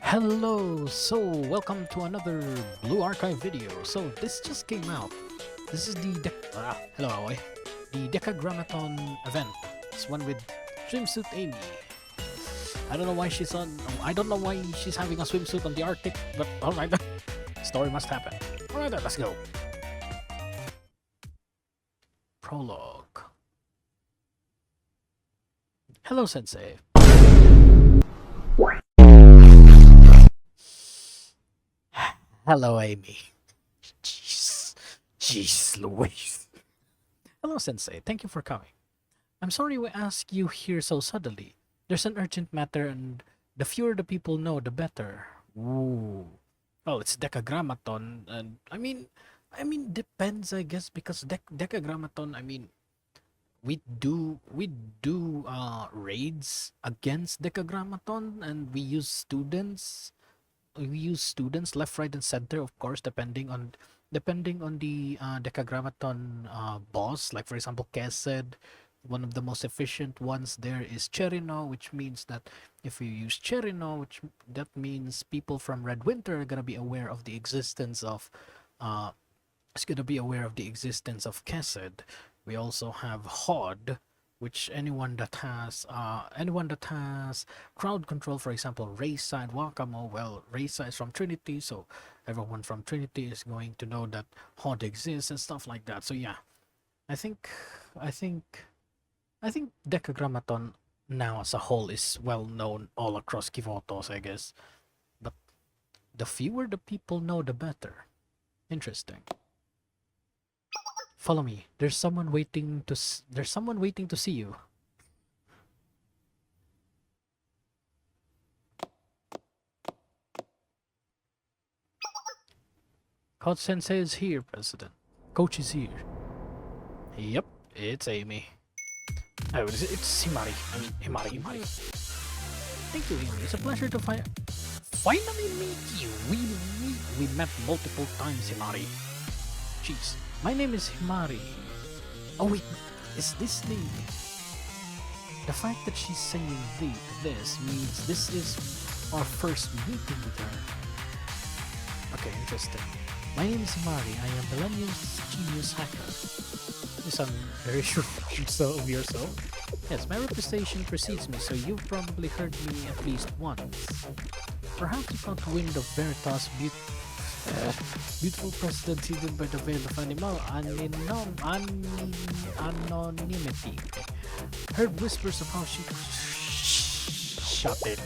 Hello, so welcome to another Blue Archive video. So this just came out. This is the Decagrammaton event. It's one with swimsuit Amy. I don't know why she's having a swimsuit on the Arctic, but alright, story must happen. Alright then, let's go. Prologue. Hello, Sensei. Hello, Amy. Jeez Louise. Hello, Sensei. Thank you for coming. I'm sorry we asked you here so suddenly. There's an urgent matter, and the fewer the people know, the better. Ooh. Well, it's Decagrammaton, and I mean, depends, I guess, because Decagrammaton. I mean, we do raids against Decagrammaton, and we use students left, right, and center, of course, depending on the Decagrammaton boss. Like, for example, Kesed, one of the most efficient ones there is Cherino, which means that if you use Cherino, that means people from Red Winter are gonna be aware of the existence of Kesed. We also have Hod, which anyone that has crowd control, for example, Rayside, Wakamo. Well, Rayside is from Trinity, so everyone from Trinity is going to know that Hod exists and stuff like that. So yeah, I think Decagrammaton now as a whole is well known all across KIVOTOS, I guess. But the fewer the people know, the better. Interesting. Follow me. There's someone waiting to see you. Coach Sensei is here, President. Coach is here. Yep, it's Amy. Oh, it's Himari. I mean, Himari. Thank you, Amy. It's a pleasure to finally meet you. We met multiple times, Himari. Jeez. My name is Himari. Oh wait, is this the fact that she's saying this means this is our first meeting with her. Okay, interesting. My name is Himari. I am Millennium's genius hacker. You sound very sure of yourself. Yes, my reputation precedes me, so you've probably heard me at least once. Perhaps you caught wind of Veritas' beautiful president hidden by the veil of anonymity. Heard whispers of how she... Shut it.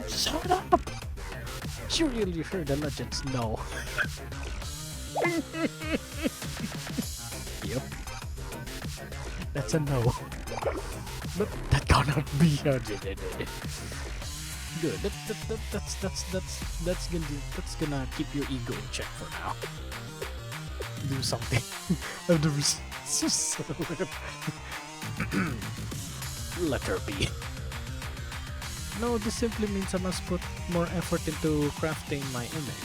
Shut up! She really heard the legends, no. Yep. That's a no. But that cannot be a good. That's gonna keep your ego in check for now. Do something. I've never seen let her be. No, this simply means I must put more effort into crafting my image.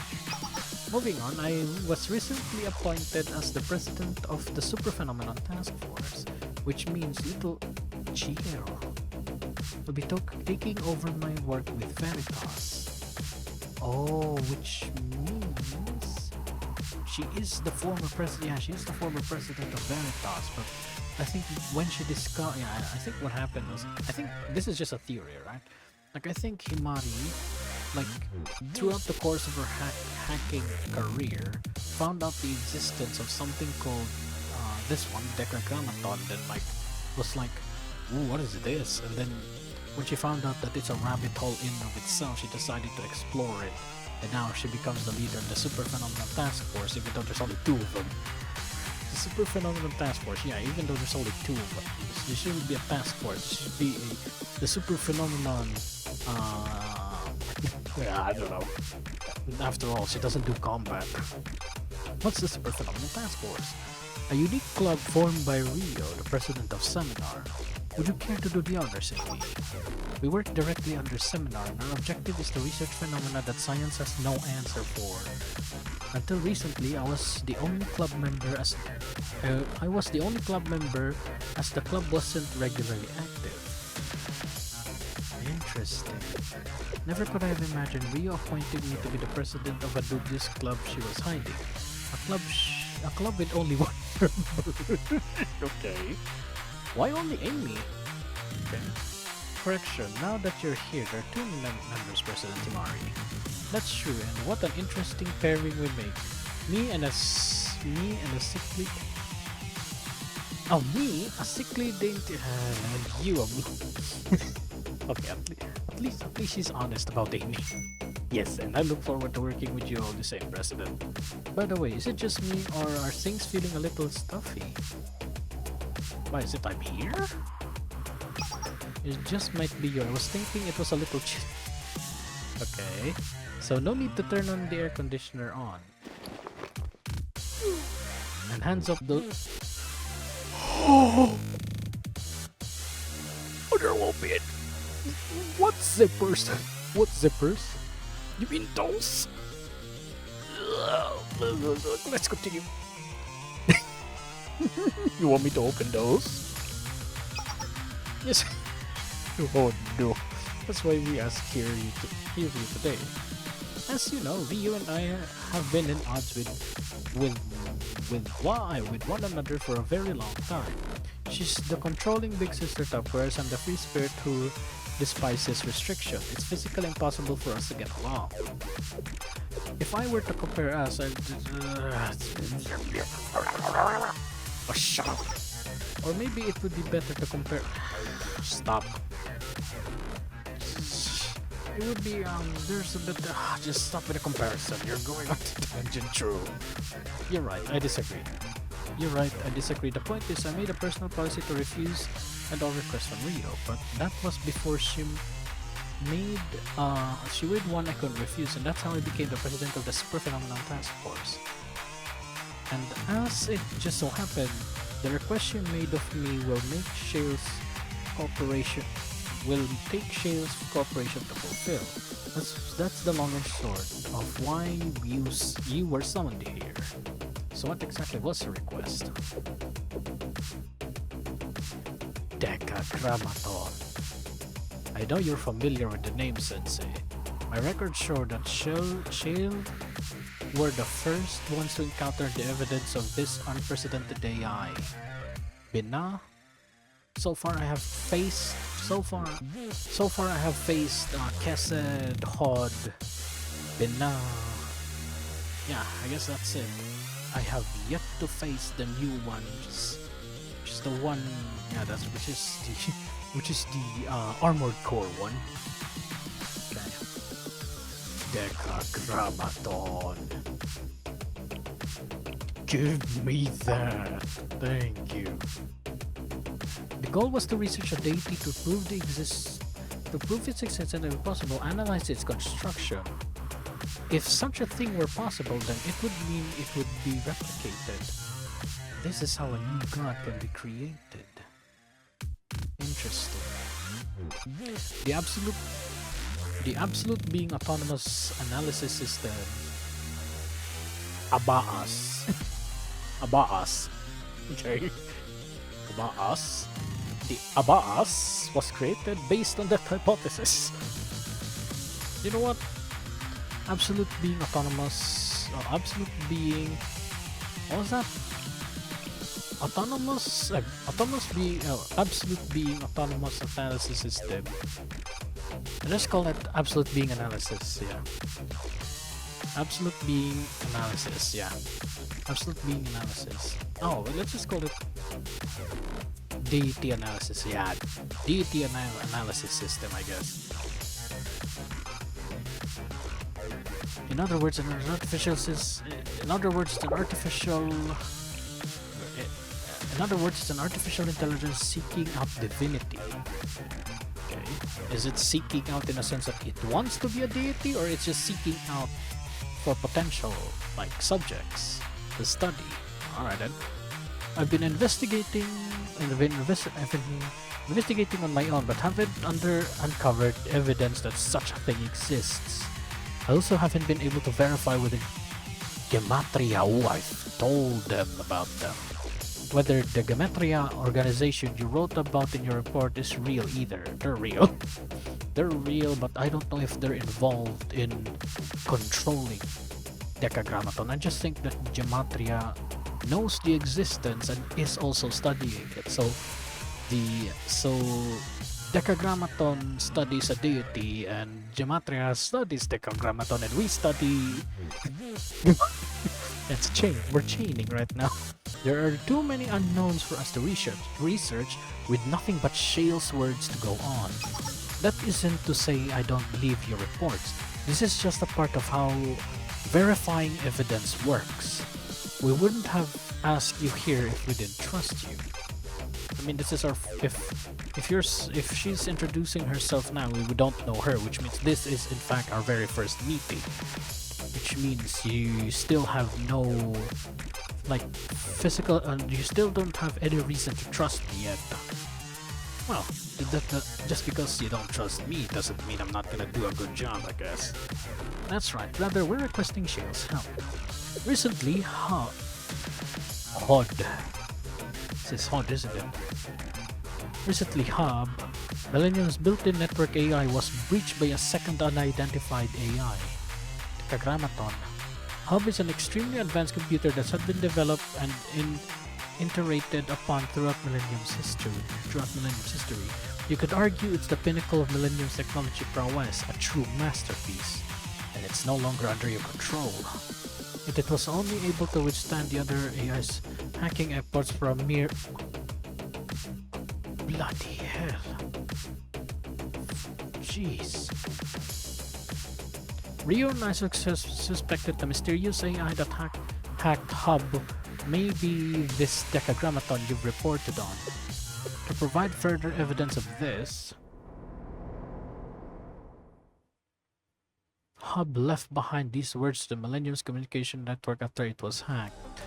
Moving on, I was recently appointed as the president of the Super Phenomenon Task Force, which means little Chihiro will be taking over my work with Veritas. Oh, which means she is the former president. Yeah, she is the former president of Veritas. But I think when she discovered, I think what happened was, I think this is just a theory, right? Like, I think Himari, like, throughout the course of her hacking career, found out the existence of something called this one, Decagrammaton, then like was like, ooh, what is this? And then when she found out that it's a rabbit hole in of itself, she decided to explore it, and now she becomes the leader of the Super Phenomenon Task Force, even though there's only two of them. The Super Phenomenon Task Force, yeah, even though there's only two of them, there shouldn't be a task force, it should be the Super Phenomenon, yeah, I don't know. After all, she doesn't do combat. What's the Super Phenomenon Task Force? A unique club formed by Rio, the president of Seminar. Would you care to do the honors, Amy? We work directly under Seminar, and our objective is to research phenomena that science has no answer for. Until recently, I was the only club member as the club wasn't regularly active. Interesting. Never could I have imagined Rio appointing me to be the president of a dubious club she was hiding. A club with only one member. Okay. Why only Amy? Okay. Correction, now that you're here, there are two members, President Timari. That's true, and what an interesting pairing we make. Me and a sickly... Oh, me? A sickly dainty... you, a me. Okay, at least she's honest about Amy. Yes, and I look forward to working with you all the same, President. By the way, is it just me, or are things feeling a little stuffy? Why is it I'm here? It just might be you. I was thinking it was a little chill. Okay, so no need to turn on the air conditioner on. And hands up those... Oh, there won't be it. What zippers? What zippers? You mean those? Let's continue. You want me to open those? Yes. Oh no. That's why we asked here you today. As you know, Ryu and I have been in odds with one another for a very long time. She's the controlling big sister type, whereas I'm the free spirit who despises restriction. It's physically impossible for us to get along. If I were to compare us, I'd... Oh, shut up. Or maybe it would be better to compare... Stop. It would be, there's a bit... just stop with the comparison. You're going on to tangent, true. You're right, I disagree. You're right, I disagree. The point is, I made a personal policy to refuse and all requests from Rio, but that was before she made one I couldn't refuse, and that's how I became the president of the Super Phenomenon Task Force. And as it just so happened, the request she made of me will take Shale's cooperation to fulfill. That's the long and short of why you were summoned here. So what exactly was the request? Decagrammaton. I know you're familiar with the name, Sensei. My records show that Shale were the first ones to encounter the evidence of this unprecedented AI. Bina? So far I have faced Kesed, Hod, Bina. Yeah, I guess that's it. I have yet to face the new ones. Which is the one, yeah, which is the armored core one. Okay. Decagrammaton. Give me that. Thank you. The goal was to research a deity to prove its existence and, if possible, analyze its construction. If such a thing were possible, then it would mean it would be replicated. This is how a new god can be created. Interesting. The absolute being autonomous analysis system, Aba'as. Aba'as. Okay. Aba'as. The Aba'as was created based on that hypothesis. You know what? Absolute being autonomous, absolute being, what was that? Absolute being autonomous analysis system. Let's call it absolute being analysis, yeah. Absolute being analysis, yeah. Absolute being analysis. Oh, let's just call it deity analysis, yeah. Deity analysis system, I guess. In other words, it's an artificial intelligence seeking out divinity. Okay. Is it seeking out in a sense that it wants to be a deity, or it's just seeking out for potential, like, subjects to study? Alright then. I've been investigating on my own, but haven't uncovered evidence that such a thing exists. I also haven't been able to verify whether Gematria, I've told them about them, whether the Gematria organization you wrote about in your report is real either. They're real. they're real, but I don't know if they're involved in controlling Decagrammaton. I just think that Gematria knows the existence and is also studying it. So Decagrammaton studies a deity, and Gematria studies Decagrammaton, and we study. It's chain. We're chaining right now. There are too many unknowns for us to research with nothing but Shale's words to go on. That isn't to say I don't believe your reports. This is just a part of how verifying evidence works. We wouldn't have asked you here if we didn't trust you. I mean, this is our if she's introducing herself now, we don't know her, which means this is in fact our very first meeting. Which means you still have no like physical, you still don't have any reason to trust me yet. Well, just because you don't trust me doesn't mean I'm not gonna do a good job, I guess. That's right, rather we're requesting Shale's help. Recently, HOD. This is HOD, isn't it? Recently, HUB, Millennium's built-in network AI, was breached by a second unidentified AI. Decagrammaton. HUB is an extremely advanced computer that has been developed and iterated upon throughout Millennium's history. You could argue it's the pinnacle of Millennium's technology prowess, a true masterpiece, and it's no longer under your control. Yet it was only able to withstand the other AI's hacking efforts for a mere... Bloody hell. Jeez. Rio and Isaac suspected the mysterious AI that hacked HUB may be this Decagrammaton you've reported on. To provide further evidence of this, HUB left behind these words to the Millennium's communication network after it was hacked.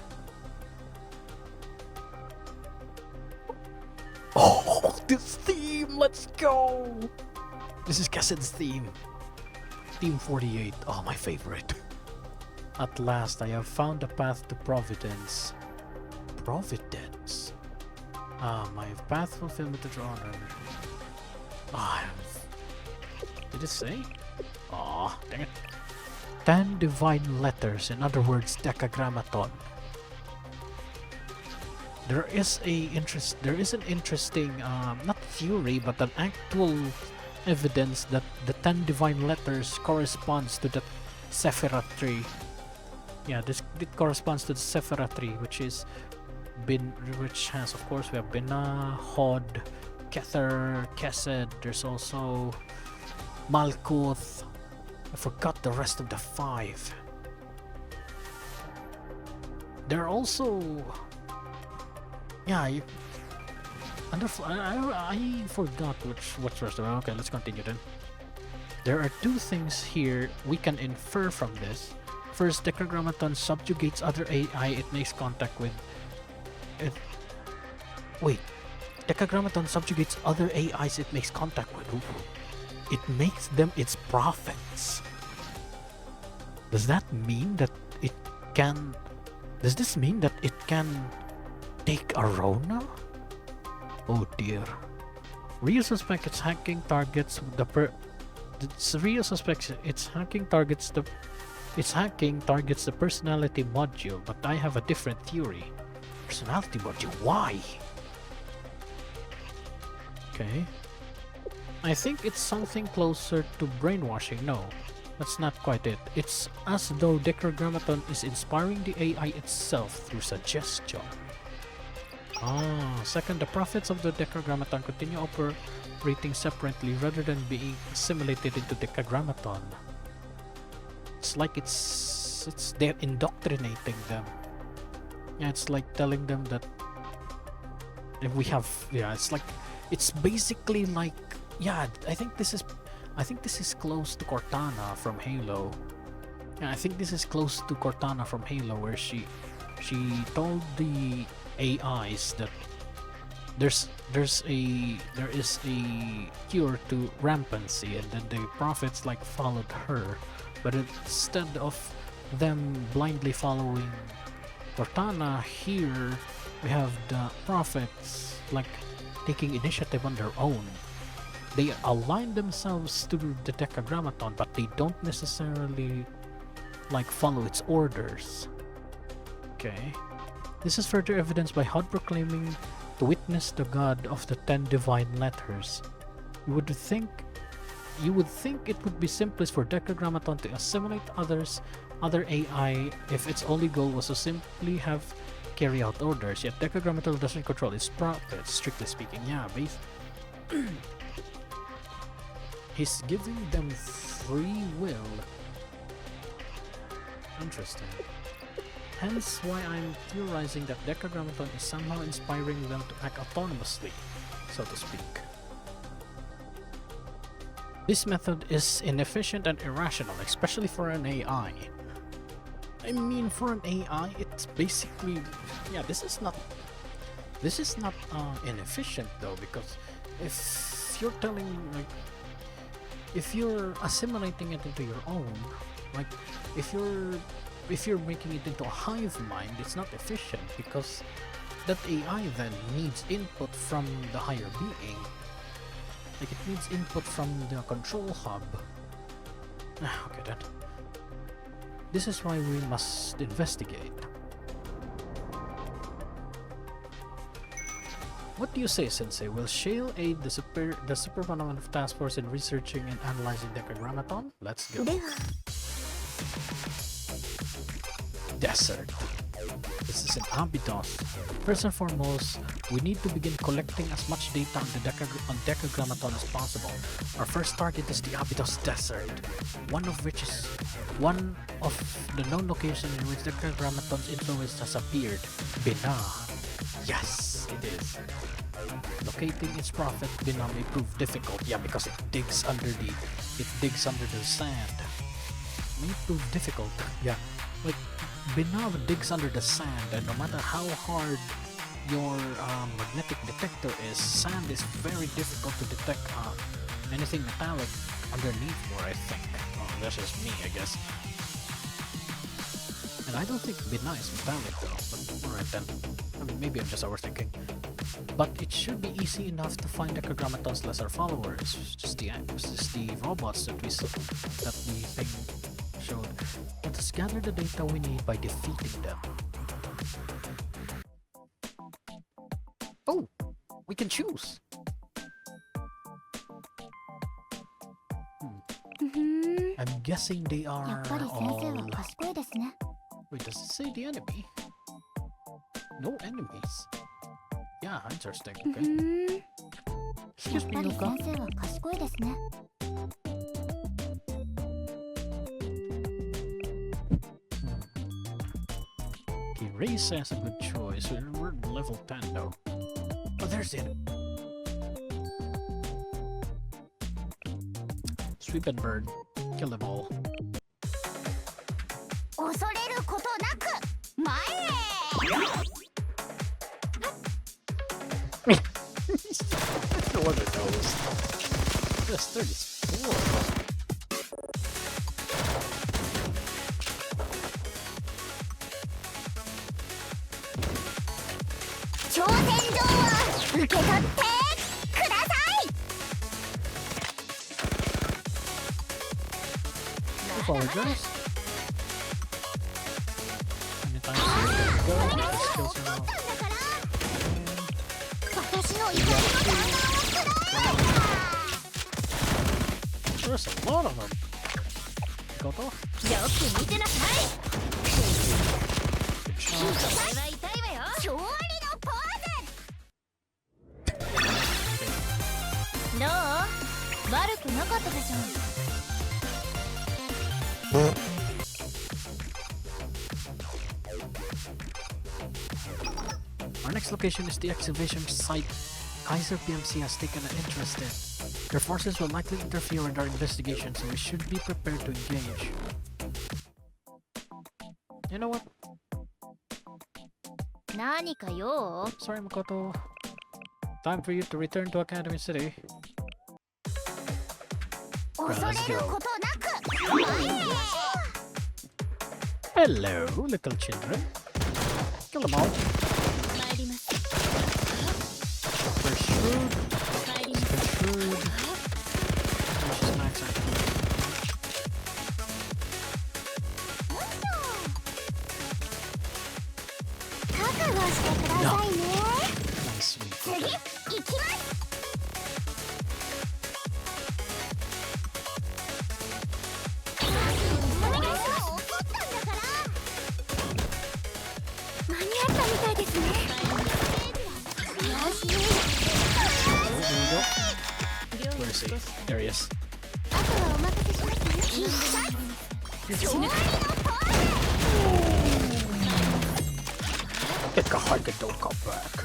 Oh, this theme! Let's go! This is Cassid's theme. Theme 48. Oh, my favorite. At last, I have found a path to Providence. Providence? My path fulfillment to honor. Did it say? Aw, dang it. 10 divine letters, in other words, Decagrammaton. There is an interesting, not theory, but an actual evidence that the 10 divine letters corresponds to the Sephiroth tree. Yeah, it corresponds to the Sephiroth tree, which has, of course, we have Binah, Hod, Kether, Kesed. There's also Malkuth. I forgot the rest of the 5. There are also, yeah, I forgot which rest of it. Okay, let's continue then. There are 2 things here we can infer from this. First, Decagrammaton subjugates other AI it makes contact with. Decagrammaton subjugates other AIs it makes contact with. It makes them its prophets. Does that mean that it can... Does this mean that it can take a Rona? Oh dear. Rio suspects its hacking targets the personality module, but I have a different theory. Personality module? Why? Okay. I think it's something closer to brainwashing. No, that's not quite it. It's as though Decagrammaton is inspiring the AI itself through suggestion. Second, the prophets of the Decagrammaton continue operating separately rather than being assimilated into Decagrammaton. It's like they're indoctrinating them. Yeah, it's like telling them that if we have, yeah, it's basically like, yeah, I think this is close to Cortana from Halo. Yeah, I think this is close to Cortana from Halo, where she told the AIs that there is a cure to rampancy, and then the prophets like followed her. But instead of them blindly following Cortana, here we have the prophets like taking initiative on their own. they align themselves to the Decagrammaton, but they don't necessarily like follow its orders. Okay. This is further evidenced by HUD proclaiming to witness the god of the 10 divine letters. You would think it would be simplest for Decagrammaton to assimilate other AI if its only goal was to simply have carry out orders, yet Decagrammaton doesn't control its prophets, strictly speaking. Yeah, he's giving them free will. Interesting. Hence why I'm theorizing that Decagrammaton is somehow inspiring them to act autonomously, so to speak. This method is inefficient and irrational, especially for an AI. I mean, for an AI, it's basically... yeah, this is not inefficient though, because if you're telling, like, if you're assimilating it into your own, like, if you're making it into a hive mind, it's not efficient, because that AI then needs input from the higher being. Like, it needs input from the control hub. Okay then. This is why we must investigate. What do you say, Sensei? Will Shale aid the Superphenomenon Task Force in researching and analyzing Decagrammaton? Let's go. Desert. This is an Abydos. First and foremost, we need to begin collecting as much data on Decagrammaton as possible. Our first target is the Abydos Desert, one of the known locations in which Decagrammaton's influence has appeared. Bina. Yes, it is. Locating its prophet Bina may prove difficult. Yeah, because it digs under the sand. May prove difficult. Yeah, like Bina digs under the sand, and no matter how hard your magnetic detector is, sand is very difficult to detect anything metallic underneath more, I think. Oh, that's just me, I guess. And I don't think Bina is metallic though, but alright then. I mean, maybe I'm just overthinking. But it should be easy enough to find Decagrammaton's lesser followers. Just the robots that we think showed. Let us gather the data we need by defeating them. Oh! We can choose! I'm guessing they are all... Wait, does it say the enemy? No enemies. Yeah, interesting. Okay. Excuse me, Luca. Okay, Race has a good choice. We're level 10 though. Oh, there's the enemy. Sweep and bird. Kill them all. No wonder those. Yes, 34. Apologize. Anytime you go, the skills are off. There's a lot of them. Koto? Good Our next location is the excavation site Kaiser PMC has taken an interest in. Their forces will likely interfere in our investigation, so we should be prepared to engage. You know what? Sorry, Makoto. Time for you to return to Academy City. Well, let's go. Hello, little children. Kill them all. Super shrewd. Super shrewd. Where is he? There he is. Take a hike and don't come back.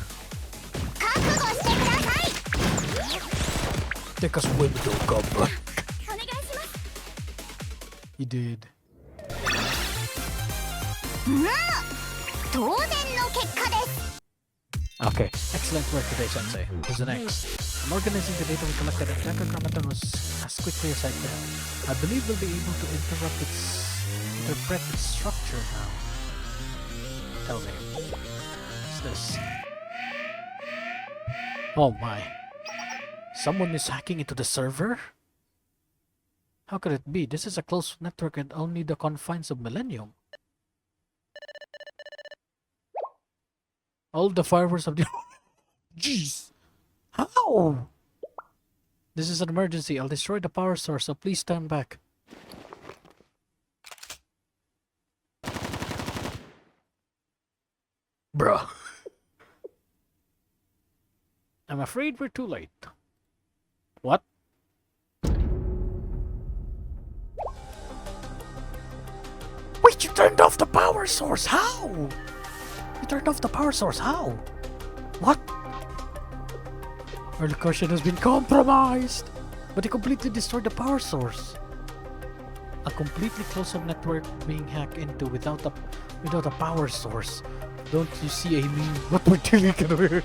Take a swim and don't come back. He did. Okay, excellent work today, Sensei. Who's the next? I'm organizing the data we collected at Decagrammaton as quickly as I can. I believe we'll be able to interpret its structure now. Tell me. What's this? Oh my. Someone is hacking into the server? How could it be? This is a closed network and only the confines of Millennium. All the fireworks of the... Jeez! How? This is an emergency. I'll destroy the power source, so please stand back. Bruh. I'm afraid we're too late. What? Wait, you turned off the power source? How? You turned off the power source? How? What? Our location has been compromised! But he completely destroyed the power source. A completely closed-up network being hacked into without a power source. Don't you see, Amy? What we're dealing with?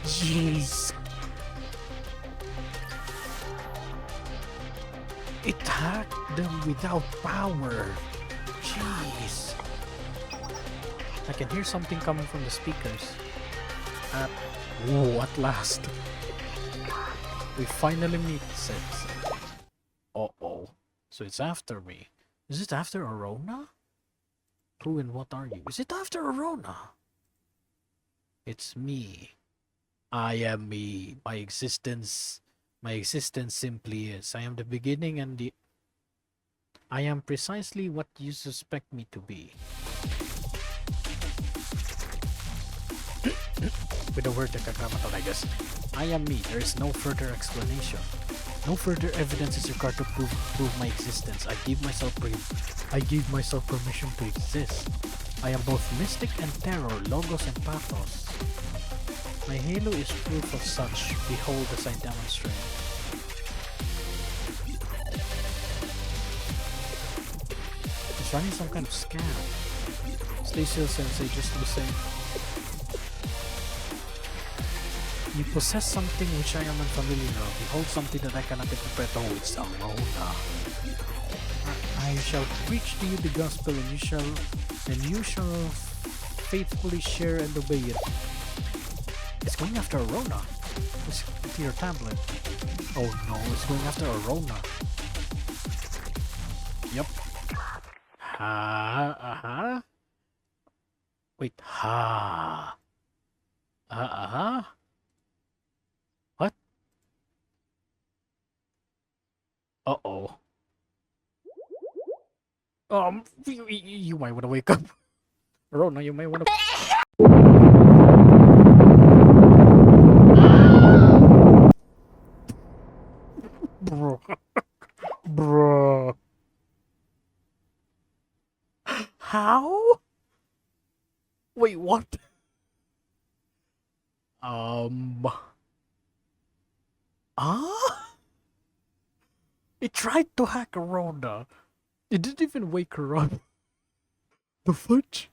Jeez. It hacked them without power. Jeez. I can hear something coming from the speakers. At last. We finally meet, says. Uh-oh. So it's after me. Is it after Arona? Who and what are you? Is it after Arona? It's me. I am me. My existence simply is. I am the beginning and the... I am precisely what you suspect me to be. With the word Decagrammaton, I guess. I am me. There is no further explanation. No further evidence is required to prove my existence. I give myself permission to exist. I am both mystic and terror, logos and pathos. My halo is proof of such. Behold as I demonstrate. It's running some kind of scam. Stay still, Sensei, just the same. You possess something which I am unfamiliar of. Behold something that I cannot interpret. Oh, it's Arona. I shall preach to you the gospel, and you shall faithfully share and obey it. It's going after Arona. It's to your tablet. Oh no, it's going after Arona. Yep. Ha. Wait. Ha. What? Uh-oh. You might want to wake up. Arona, you might want to... Bro. How? Wait, what? It tried to hack Arona. It didn't even wake her up. The fudge?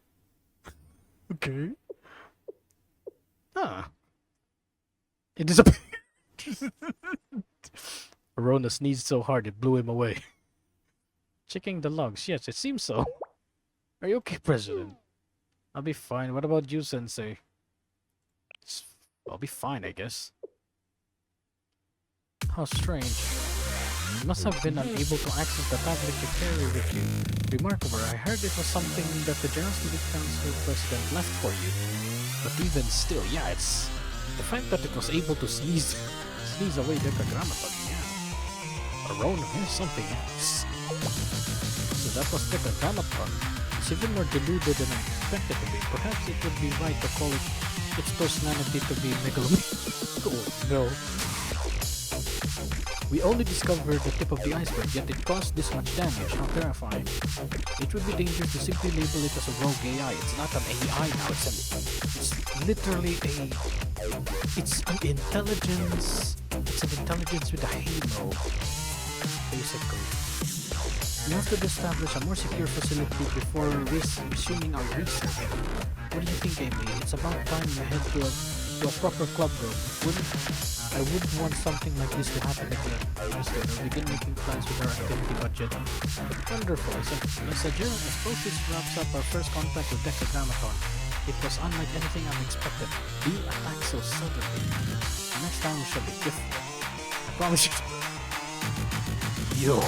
Okay. It disappeared. Arona sneezed so hard it blew him away. Checking the logs. Yes, it seems so. Are you okay, President? I'll be fine. What about you, Sensei? I'll be fine, I guess. How strange. You must have been unable to access the tablet you carry with you. Remarkable. I heard it was something that the General Student Council President left for you. But even still, yeah, it's... The fact that it was able to sneeze away Decagrammaton, yeah. Arona, here's something else. So that was Decagrammaton. It's even more deluded than I expected to be. Perhaps it would be right to call its personality to be megalomaniac. Oh no. We only discovered the tip of the iceberg, yet it caused this much damage. How terrifying. It would be dangerous to simply label it as a rogue AI. It's not an AI now, it's literally it's an intelligence. It's an intelligence with a halo, basically. We have to establish a more secure facility before resuming our research. What do you think, Amy? It's about time we head to a proper club room. I wouldn't want something like this to happen again. Instead, we begin making plans with our activity budget. Wonderful. I suppose this wraps up our first contact with Decagrammaton. It was unlike anything I expected. Being attacked so suddenly. Next time we shall be different. I promise you. Yo!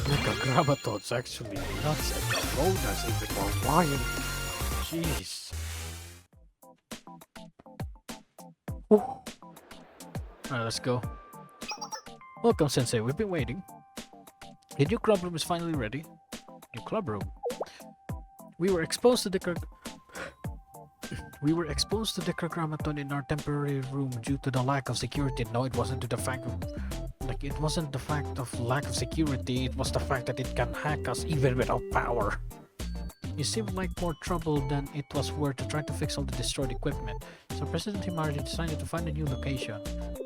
Decagrammaton's actually nuts and Corona even more wild. Jeez. Alright, let's go. Welcome, Sensei. We've been waiting. The new club room is finally ready. New club room. We were exposed to Decagrammaton in our temporary room due to the lack of security. No, it wasn't to the fact of it wasn't the fact of lack of security, it was the fact that it can hack us even without power. It seemed like more trouble than it was worth to try to fix all the destroyed equipment, so President Himari decided to find a new location.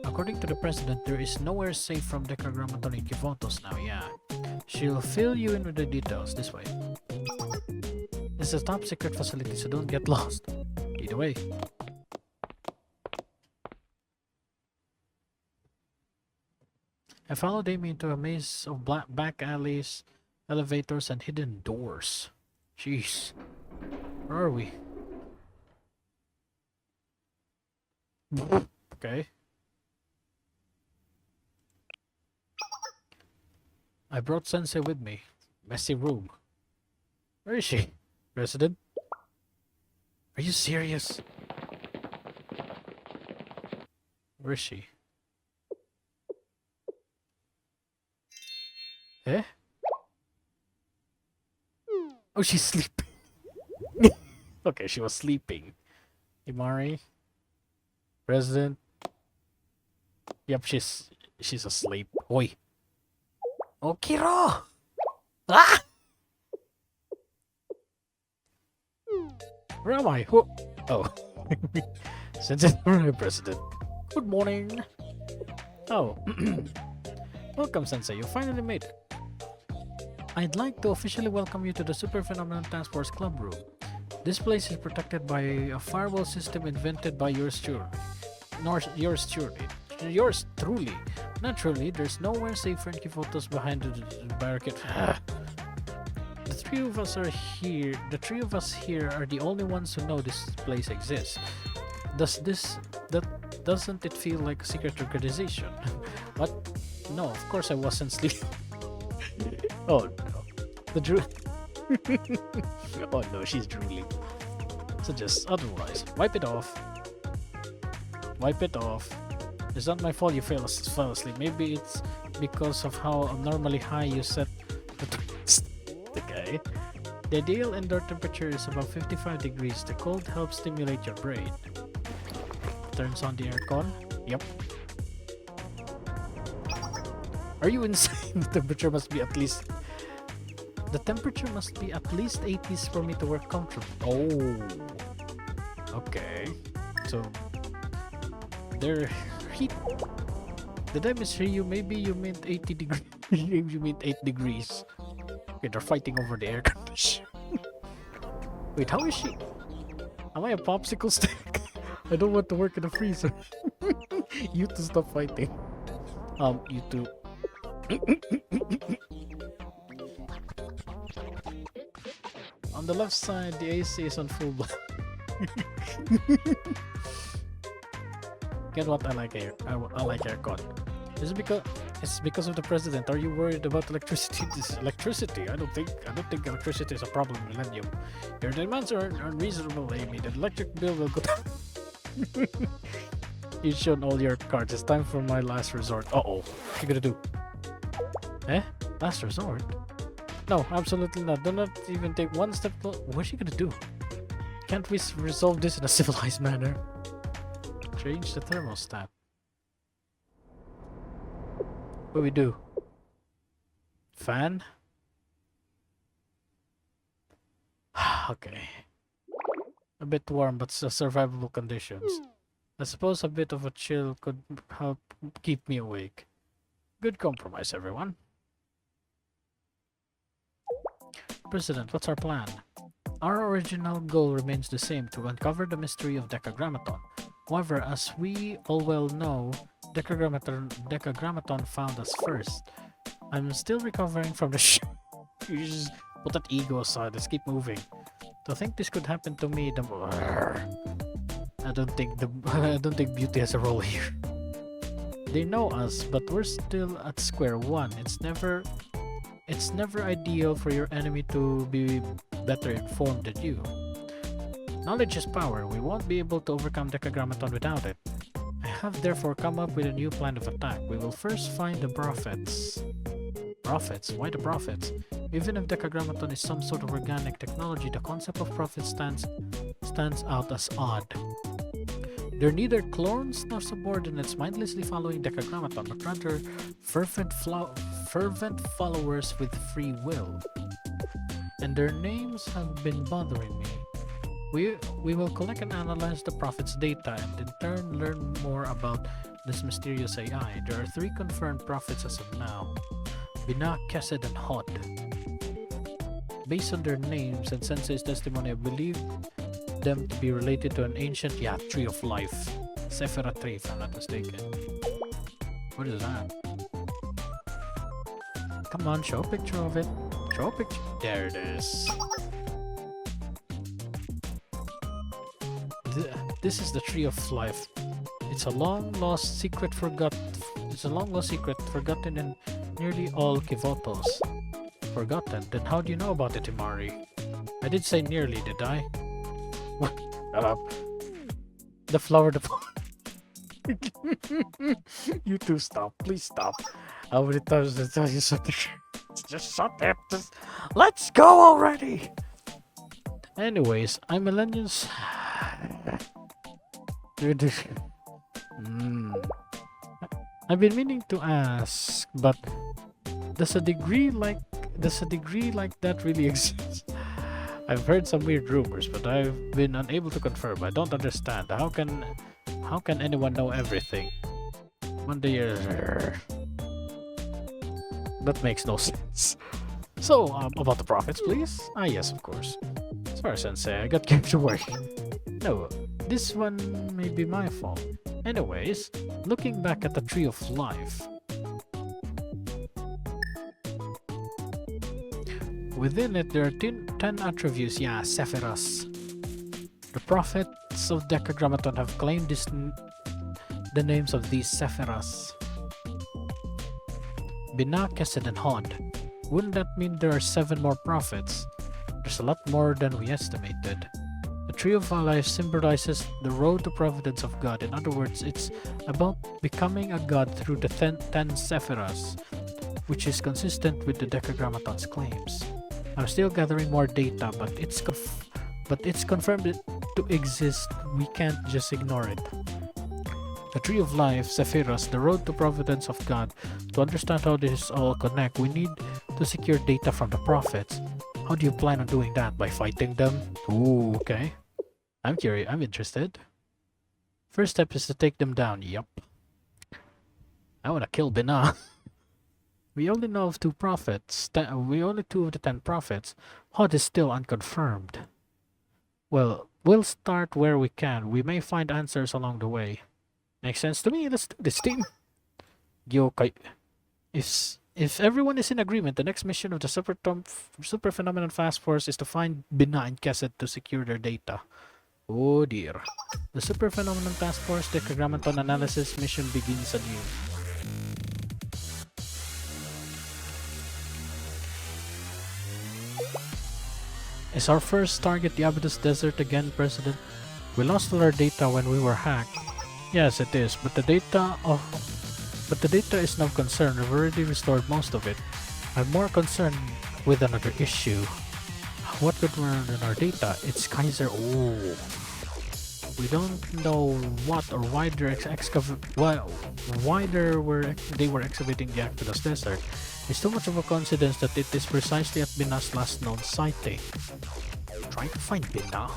According to the President, there is nowhere safe from Decagrammaton in KIVOTOS now, yeah. She'll fill you in with the details this way. It's a top secret facility, so don't get lost. Either way. I followed Amy into a maze of back alleys, elevators, and hidden doors. Jeez. Where are we? Okay. I brought Sensei with me. Messy room. Where is she? President? Are you serious? Where is she? Eh? Oh, she's sleeping. Okay, she was sleeping. Himari? President? Yep, she's asleep. Oi. Oh, Kiro! Ah! Where am I? Who? Oh. Sensei, President. Good morning. Oh. Welcome, Sensei. You finally made it. I'd like to officially welcome you to the Super Phenomenon Task Force Club Room. This place is protected by a firewall system invented by yours truly. Yours truly. Naturally, there's nowhere safer in KIVOTOS behind the barricade. The three of us here are the only ones who know this place exists. Doesn't it feel like a secret organization? What? No, of course I wasn't sleeping. Oh no. The drool. Oh no, she's drooling. Suggest otherwise. Wipe it off. Wipe it off. It's not my fault you fell asleep. Maybe it's because of how abnormally high you set the guy. The ideal indoor temperature is about 55 degrees. The cold helps stimulate your brain. Turns on the aircon. Yep. Are you insane? The temperature must be at least 80s for me to work comfortably. Oh. Okay. So there heat. Did I mishear you? Maybe you meant 80 degrees. You meant 8 degrees. Okay, they're fighting over the air condition. Wait, how is she? Am I a popsicle stick? I don't want to work in a freezer. You two stop fighting. You two. On the left side, the AC is on full blast. Get what? I like aircon. It's because of the president. Are you worried about electricity? Electricity? I don't think electricity is a problem in Millennium. Your demands are unreasonable, Amy. The electric bill will go down. You've shown all your cards. It's time for my last resort. Uh-oh. What you gonna do? Eh? Last resort? No, absolutely not. Do not even take one step closer. What's she gonna do? Can't we resolve this in a civilized manner? Change the thermostat. What do we do? Fan? Okay. A bit warm, but still survivable conditions. I suppose a bit of a chill could help keep me awake. Good compromise, everyone. President, what's our plan? Our original goal remains the same, to uncover the mystery of Decagrammaton. However, as we all well know, Decagrammaton found us first. I'm still recovering from the You just put that ego aside, let's keep moving. To think this could happen to me, I don't think beauty has a role here. They know us, but we're still at square one. It's never ideal for your enemy to be better informed than you. Knowledge is power. We won't be able to overcome Decagrammaton without it. I have therefore come up with a new plan of attack. We will first find the prophets. Prophets? Why the prophets? Even if Decagrammaton is some sort of organic technology, the concept of prophets stands out as odd. They're neither clones nor subordinates mindlessly following Decagrammaton, but rather fervent followers with free will. And their names have been bothering me. We will collect and analyze the prophet's data and in turn learn more about this mysterious AI. There are 3 confirmed prophets as of now: Bina, Kesed, and Hod. Based on their names and Sensei's testimony, I believe them to be related to an ancient tree of life. Sephira tree, if I'm not mistaken. What is that? Come on, show a picture of it. Show a picture. There it is. This is the tree of life. It's a long lost secret forgotten in nearly all KIVOTOS. Forgotten? Then how do you know about it, Imari? I did say nearly, did I? What? The flower You two stop. Please stop. How many times did I tell you something? Just shut up. Let's go already! Anyways, I'm Millennials. I've been meaning to ask, but does a degree like that really exist? I've heard some weird rumors, but I've been unable to confirm. I don't understand. How can anyone know everything? One day that makes no sense. So, about the prophets, please? Ah, yes, of course. Sorry, Sensei, I got carried away. No, this one may be my fault. Anyways, looking back at the Tree of Life. Within it, there are 10 attributes, Sephiras. The prophets of Decagrammaton have claimed the names of these Sephiras. Bina, Kesed, and Hod. Wouldn't that mean there are 7 more prophets? There's a lot more than we estimated. The Tree of Life symbolizes the road to providence of God. In other words, it's about becoming a god through the 10 Sephiras, which is consistent with the Decagrammaton's claims. I'm still gathering more data, but it's confirmed to exist. We can't just ignore it. The Tree of Life, Sephiras, the road to providence of God. To understand how this all connect, we need to secure data from the prophets. How do you plan on doing that? By fighting them? Ooh, okay. I'm curious. I'm interested. First step is to take them down. Yup. I wanna kill Bina. We only know of 2 prophets. We only 2 of the 10 prophets. Hod is still unconfirmed. Well, we'll start where we can. We may find answers along the way. Makes sense to me. Let's do this, team. Yokai. If everyone is in agreement, the next mission of the Super Phenomenon Fast Force is to find Bina and Kesed to secure their data. Oh dear. The Super Phenomenon Task Force Decagrammaton analysis mission begins anew. Is our first target the Abydos Desert again, President? We lost all our data when we were hacked. Yes, it is, but the data is no concern. We've already restored most of it. I'm more concerned with another issue. What could we learn in our data? It's Kaiser. Oh. We don't know what or why they were excavating the Aqueduct Desert. It's too much of a coincidence that it is precisely at Bina's last known sighting. Trying to find Bina?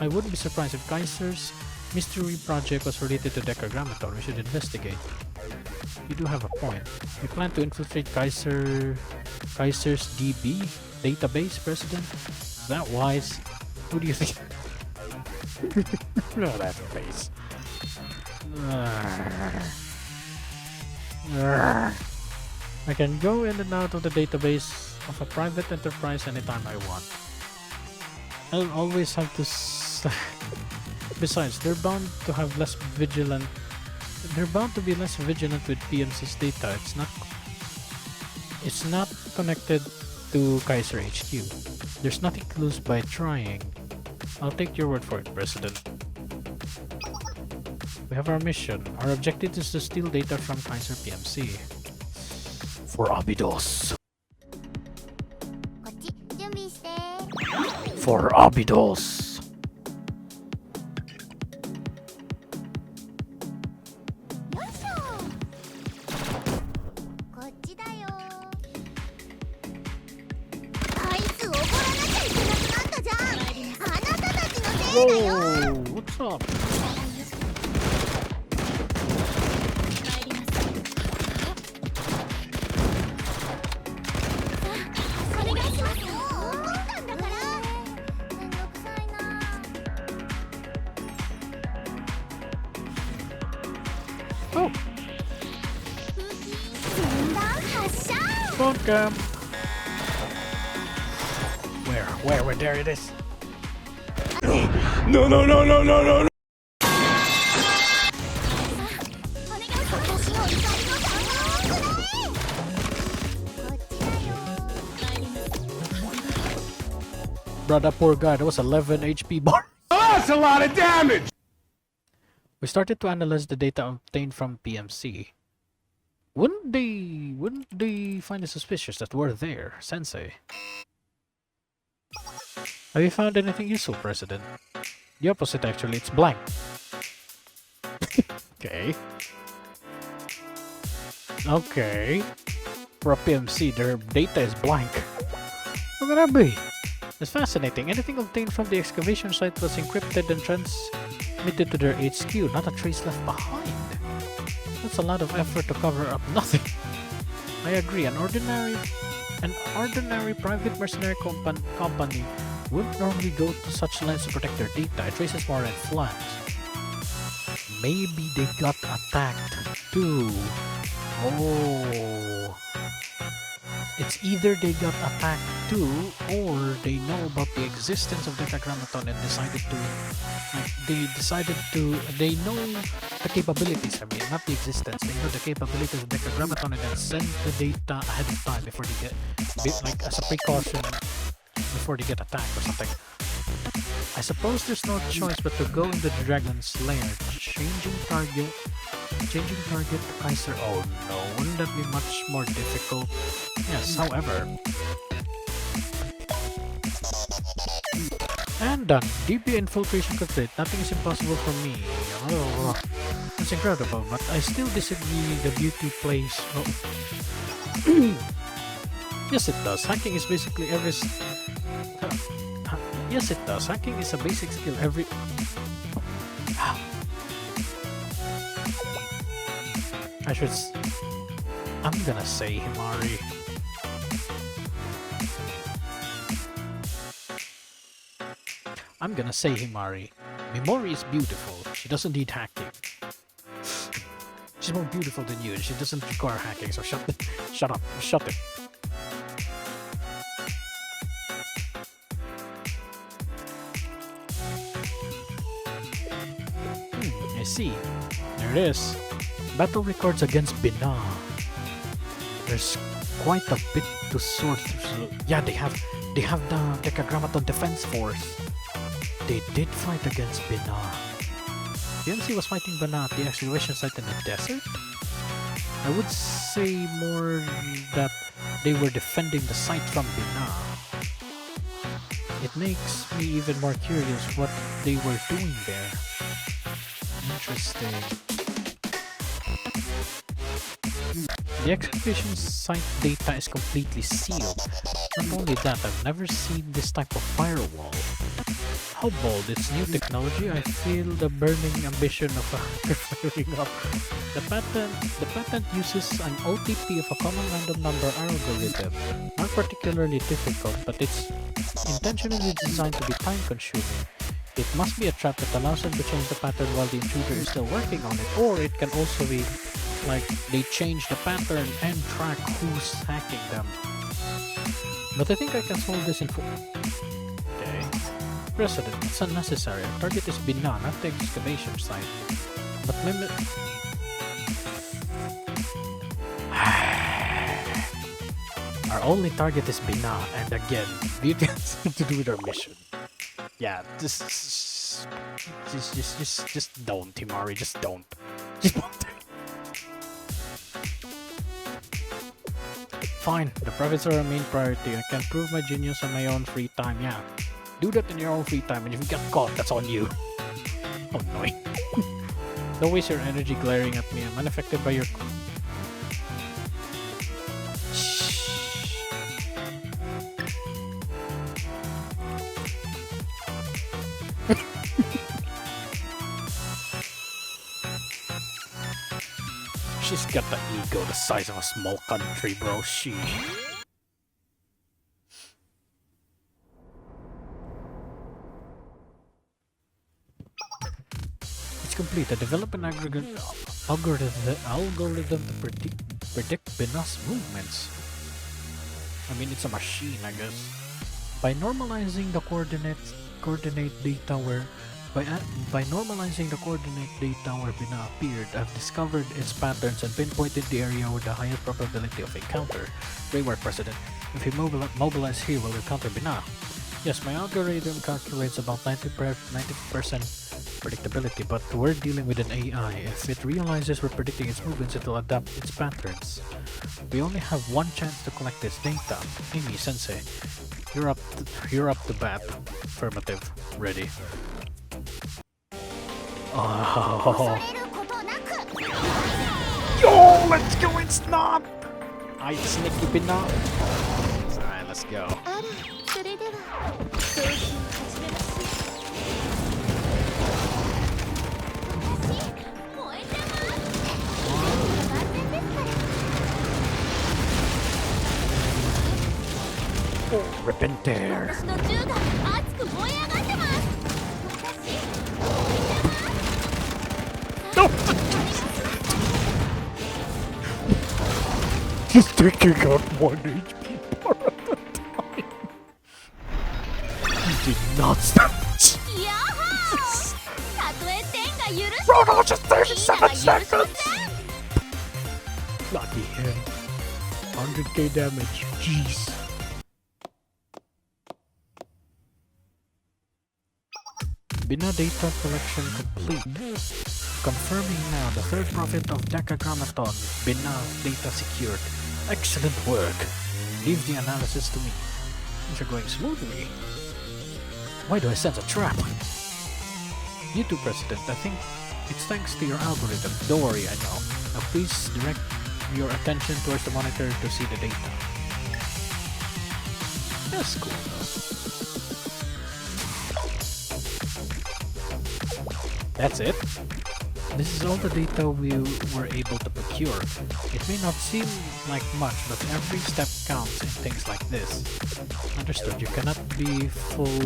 I wouldn't be surprised if Kaiser's mystery project was related to Decagrammaton. We should investigate. You do have a point. You plan to infiltrate Kaiser's DB database, President? Is that wise? Who do you think? No, that face. I can go in and out of the database of a private enterprise anytime I want. I'll always have to Besides, they're bound to be less vigilant with PMC's data. It's not connected to Kaiser HQ. There's nothing to lose by trying. I'll take your word for it, President. We have our mission. Our objective is to steal data from Kaiser PMC. For Abydos. For Abydos. Whoa, what's up? Oh. Welcome. Where? There it is. No. Bro, that poor guy, that was 11 HP bar. Oh, that's a lot of damage! We started to analyze the data obtained from PMC. Wouldn't they find it suspicious that we're there, Sensei? Have you found anything useful, President? The opposite, actually. It's blank. Okay. For a PMC, their data is blank. How can that be? It's fascinating. Anything obtained from the excavation site was encrypted and transmitted to their HQ. Not a trace left behind. That's a lot of effort to cover up nothing. I agree. An ordinary private mercenary company wouldn't normally go to such lengths to protect their data. It raises more red flags. Maybe they got attacked too. Oh. It's either they got attacked too, or they know about the existence of Decagrammaton and they know the capabilities, not the existence. They know the capabilities of Decagrammaton and then send the data ahead of time before they get, as a precaution, before they get attacked or something. I suppose there's no choice but to go in the dragon's lair. Changing target to Kaiser. Oh no, wouldn't that be much more difficult? Yes, however. And done. DB infiltration complete. Nothing is impossible for me. Oh, that's incredible, but I still disagree the beauty plays. Oh. Yes, it does. Hacking is basically yes, it does. Hacking is a basic skill every... I'm gonna say Himari. Mimori is beautiful. She doesn't need hacking. She's more beautiful than you and she doesn't require hacking, so shut it. I see. There it is. Battle records against Bina. There's quite a bit to sort through. Yeah, they have the Decagrammaton Defense Force. They did fight against Bina. PMC was fighting Bina at the excavation site in the desert? I would say more that they were defending the site from Bina. It makes me even more curious what they were doing there. Interesting. The excavation site data is completely sealed. Not only that, I've never seen this type of firewall. How bold, it's new technology. I feel the burning ambition of firing up. The patent uses an OTP of a common random number algorithm. Not particularly difficult, but it's intentionally designed to be time consuming. It must be a trap that allows them to change the pattern while the intruder is still working on it, or it can also be like they change the pattern and track who's hacking them. But I think I can solve this in full. Okay. President, it's unnecessary. Our target is Bina, not the excavation site. But limit. Our only target is Bina, and again, beauty has to do with our mission. Yeah, just don't, Himari, just don't. Just don't. Fine, the profits are our main priority. I can prove my genius on my own free time, yeah. Do that in your own free time, and if you get caught, that's on you. Oh, annoying. Don't waste your energy glaring at me. I'm unaffected by your... She's got the ego the size of a small country, bro. She... It's complete. I developed an algorithm to predict Bina's movements. I mean, it's a machine, I guess. By normalizing the coordinate data where Bina appeared, I've discovered its patterns and pinpointed the area with the highest probability of encounter. Great work, President. If you mobilize here, we'll encounter Bina. Yes, my algorithm calculates about 90% predictability, but we're dealing with an AI. If it realizes we're predicting its movements, it'll adapt its patterns. We only have one chance to collect this data. Amy, Sensei, you're up to bat. Affirmative. Ready. Oh. Yo, let's go and snap! I sneaky Bina. Alright, let's go. Oh, rip and tear. No! Just taking out 1 HP bar at a time. You did not stop. Bro, no, just 37 seconds! Lucky him. 100k damage. Jeez. Bina data collection complete. Confirming now the third prophet of Decagrammaton. Bina data secured. Excellent work. Leave the analysis to me. Things are going smoothly. Why do I sense a trap? You too, President. I think it's thanks to your algorithm. Don't worry, I know. Now please direct your attention towards the monitor to see the data. That's cool though. That's it? This is all the data we were able to procure. It may not seem like much, but every step counts in things like this. Understood, you cannot be full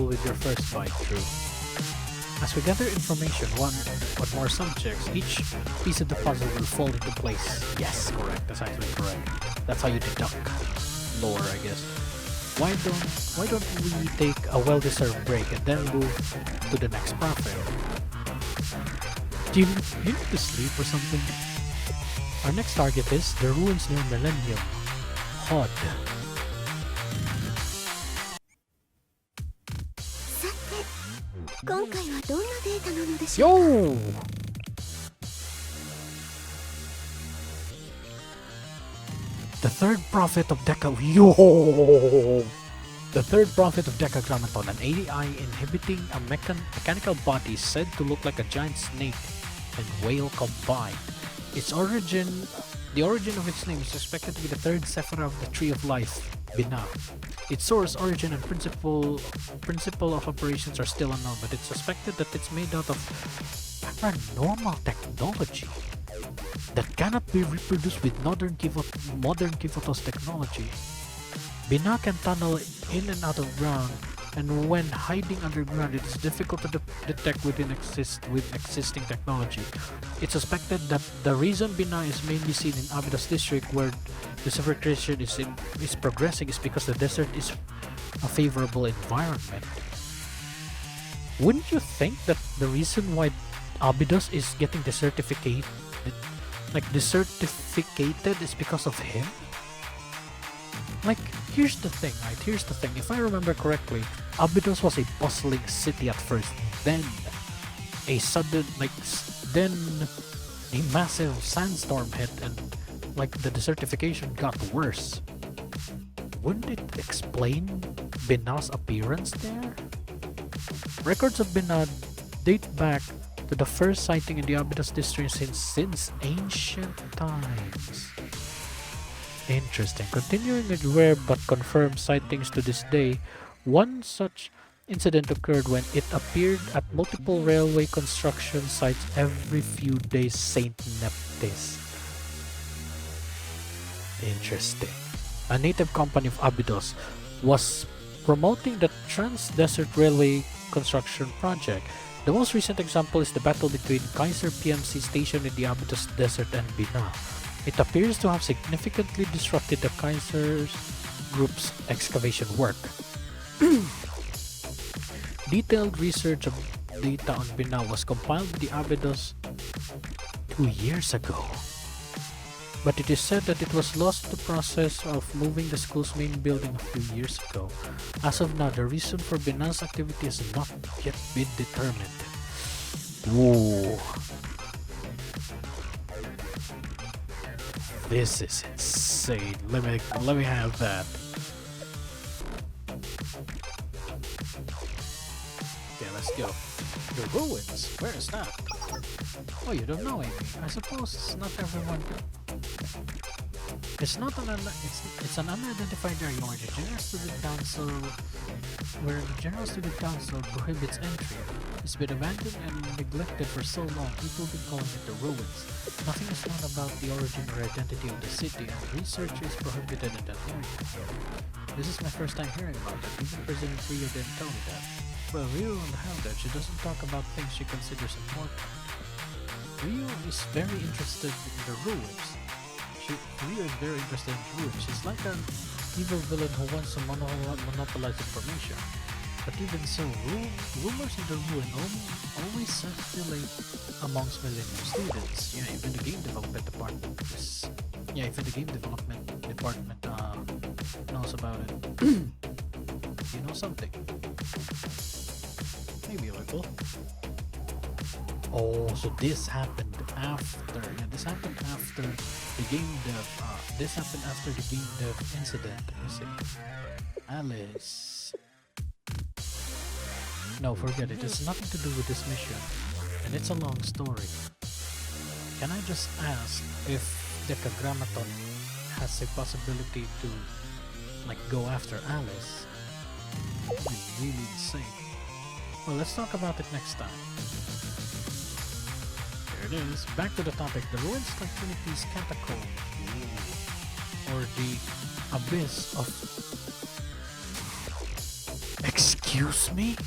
with your first bite through. As we gather information, one more subjects, each piece of the puzzle will fall into place. Yes, correct, that's actually correct. That's how you deduct lore, I guess. Why don't we take a well-deserved break and then move to the next prophet? Do you need to sleep or something? Our next target is the ruins near Millennium. Hod. Yo! The third prophet of Deca. Yo! The third prophet of Decagrammaton, an AI inhibiting a mechanical body said to look like a giant snake and whale combined. The origin of its name is expected to be the third Sephira of the Tree of Life, Binah. Its source, origin, and principle of operations are still unknown, but it's suspected that it's made out of paranormal technology that cannot be reproduced with modern KIVOTOS technology. Binah can tunnel in and out of ground, and when hiding underground, it is difficult to detect with existing technology. It's suspected that the reason Binah is mainly seen in Abydos district, where desertification is progressing, is because the desert is a favorable environment. Wouldn't you think that the reason why Abydos is getting desertificated is because of him? Like, here's the thing. If I remember correctly, Abydos was a bustling city at first. Then a massive sandstorm hit, and the desertification got worse. Wouldn't it explain Binah's appearance there? Records of Binah date back to the first sighting in the Abydos district since ancient times. Interesting. Continuing with rare but confirmed sightings to this day, one such incident occurred when it appeared at multiple railway construction sites every few days. Saint Neptis. Interesting. A native company of Abydos was promoting the Trans-Desert Railway construction project. The most recent example is the battle between Kaiser PMC station in the Abydos Desert and Binah. It appears to have significantly disrupted the Kaiser's group's excavation work. Detailed research of data on Binah was compiled by the Abydos 2 years ago, but it is said that it was lost in the process of moving the school's main building a few years ago. As of now, the reason for Binah's activity has not yet been determined. Whoa. This is insane. Let me have that. Okay, let's go. The ruins. Where is that? Oh, you don't know, Amy. I suppose not everyone. It's an unidentified area where the General Student Council prohibits entry. It's been abandoned and neglected for so long, people have been calling it the ruins. Nothing is known about the origin or identity of the city, and research is prohibited in that area. This is my first time hearing about it. Even President Rio didn't tell me that. Well, Rio won't have that. She doesn't talk about things she considers important. Rio is very interested in the ruins. Rio is very interested in ruins. She's like an evil villain who wants to monopolize information. But even so, rumors of the ruin always circulate amongst Millennium students. Even the game development department knows about it. You know something? Maybe a little. Oh, so this happened after. This happened after the game dev. This happened after the game dev incident. You see, Alice. No, forget it. It's nothing to do with this mission, and it's a long story. Can I just ask if Decagrammaton has a possibility to, go after Alice? It's really insane. Well, let's talk about it next time. There it is. Back to the topic. The ruins like Trinity's catacomb, or the abyss of. Excuse me?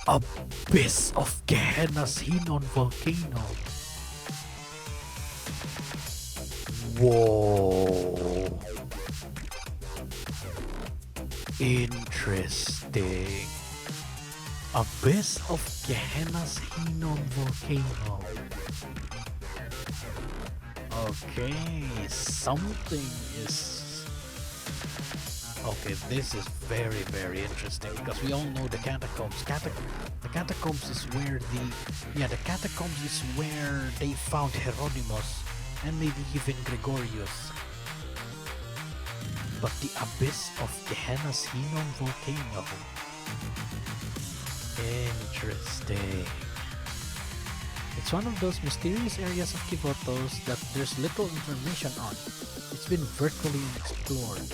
Abyss of Gehenna's Hinon volcano. Whoa. Interesting. Abyss of Gehenna's Hinon volcano. Okay, something is... Okay, this is very, very interesting because we all know the catacombs. The catacombs is where the catacombs is where they found Hieronymus and maybe even Gregorius. but the abyss of Gehenna's Hinnom volcano. Interesting. It's one of those mysterious areas of KIVOTOS that there's little information on. It's been virtually unexplored.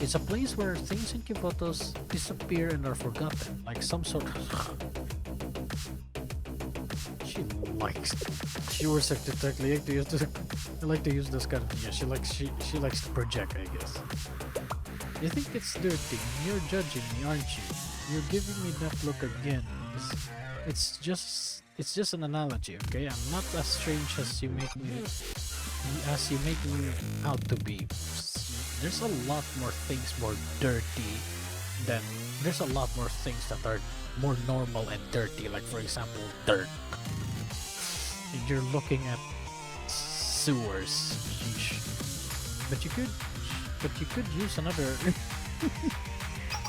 It's a place where things in KIVOTOS disappear and are forgotten, like some sort of... She works at Detect. I like to use this kind of... Yeah, she likes to project, I guess. You think it's dirty? You're judging me, aren't you? You're giving me that look again. It's just an analogy, okay? I'm not as strange as you make me out to be. There's a lot more things more dirty than there's a lot more things that are more normal and dirty, like for example dirt. And you're looking at sewers. Sheesh. But you could use another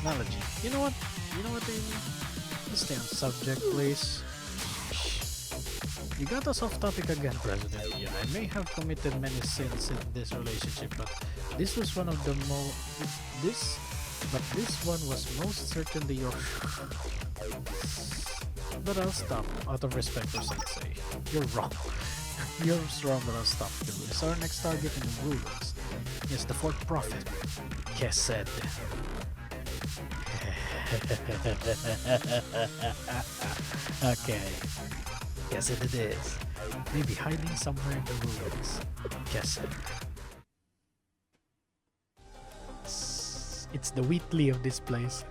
analogy. You know what, Amy? Let's stay on subject, please. You got us off topic again, President. Yeah, I may have committed many sins in this relationship, but this was one of the this one was most certainly your... But I'll stop, out of respect for Sensei. You're wrong. You're wrong, but I'll stop too. Is our next target in the ruins? Yes, the fourth prophet, Kesed. Okay. Guess it is. Maybe hiding somewhere in the ruins. Guess it. It's the Wheatley of this place.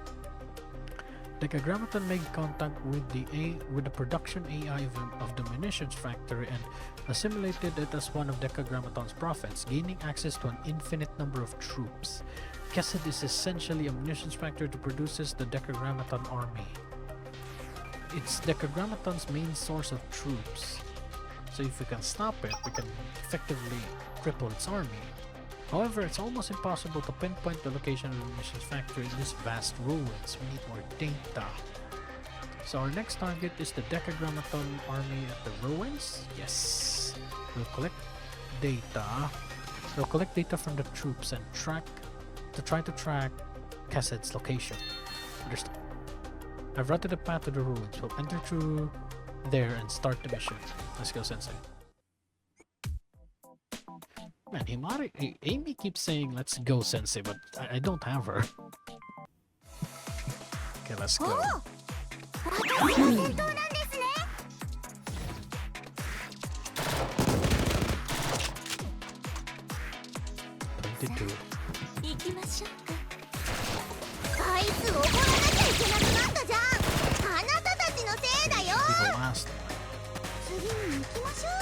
Decagrammaton made contact with the production AI of the munitions factory and assimilated it as one of Decagrammaton's prophets, gaining access to an infinite number of troops. Kesed is essentially a munitions factory that produces the Decagrammaton army. It's Decagrammaton's main source of troops, so if we can stop it, we can effectively cripple its army. However, it's almost impossible to pinpoint the location of the munitions factory in this vast ruins. We need more data. So our next target is the Decagrammaton army at the ruins? Yes. We'll collect data. We'll collect data from the troops and try to track Kesed's location. Understood. I've routed a path to the ruins. We'll enter through there and start the mission. Let's go, Sensei. Man, Amy keeps saying let's go, Sensei, but I don't have her. Okay, let's go. 22. 行きましょうか。あいつ怒らなきゃいけなくなったじゃん。あなたたちのせいだよ。次に行きましょう。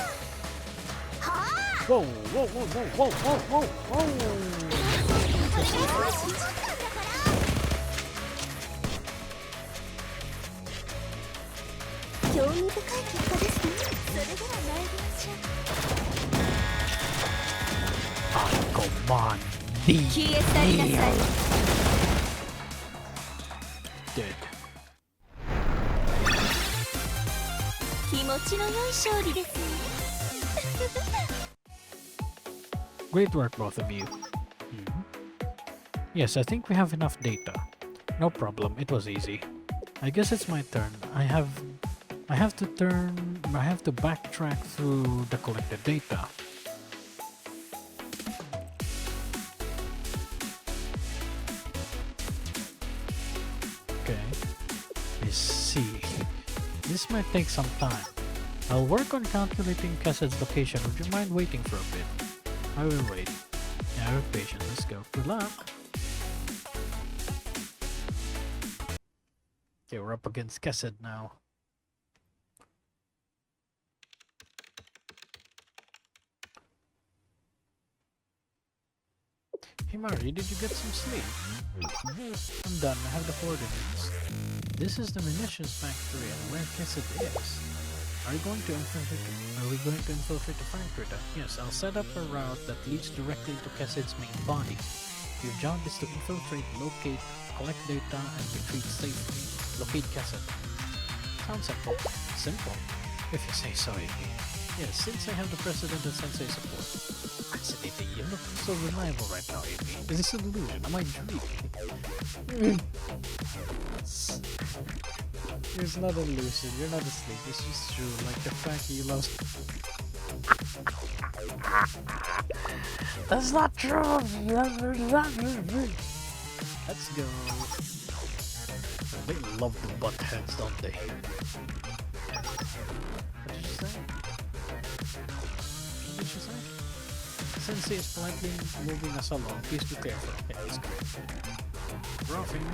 はあ。Whoa, whoa, whoa, whoa, whoa, whoa, whoa, whoa. 興味深い結果ですね。それでは参りましょう。 Come on, Dead. Great work, both of you. Yes, I think we have enough data. No problem, it was easy. I guess it's my turn. I have to backtrack through the collected data. Okay, let's see. This might take some time. I'll work on calculating Kesed's location. Would you mind waiting for a bit? I will wait. Yeah, have patience. Let's go. Good luck. Okay, we're up against Kesed now. Hey Mari, did you get some sleep? I'm done. I have the coordinates. This is the munitions factory and where Kesed is. Are we going to infiltrate the factory then? Yes, I'll set up a route that leads directly to Kesed's main body. Your job is to infiltrate, locate, collect data, and retreat safely. Locate Kesed. Sounds simple. Simple? If you say so, Amy. Yes, since I have the President and Sensei support. fascinating. You look so reliable right now, Amy. Is this an illusion? Am I dreaming? It's not an illusion. You're not asleep. It's just true. Like the fact that you love. That's not true. Let's go. They love the butt heads, don't they? What did you say? What did you say? Sensei is politely moving us along. Please be careful. Okay, let's go. Roughing me.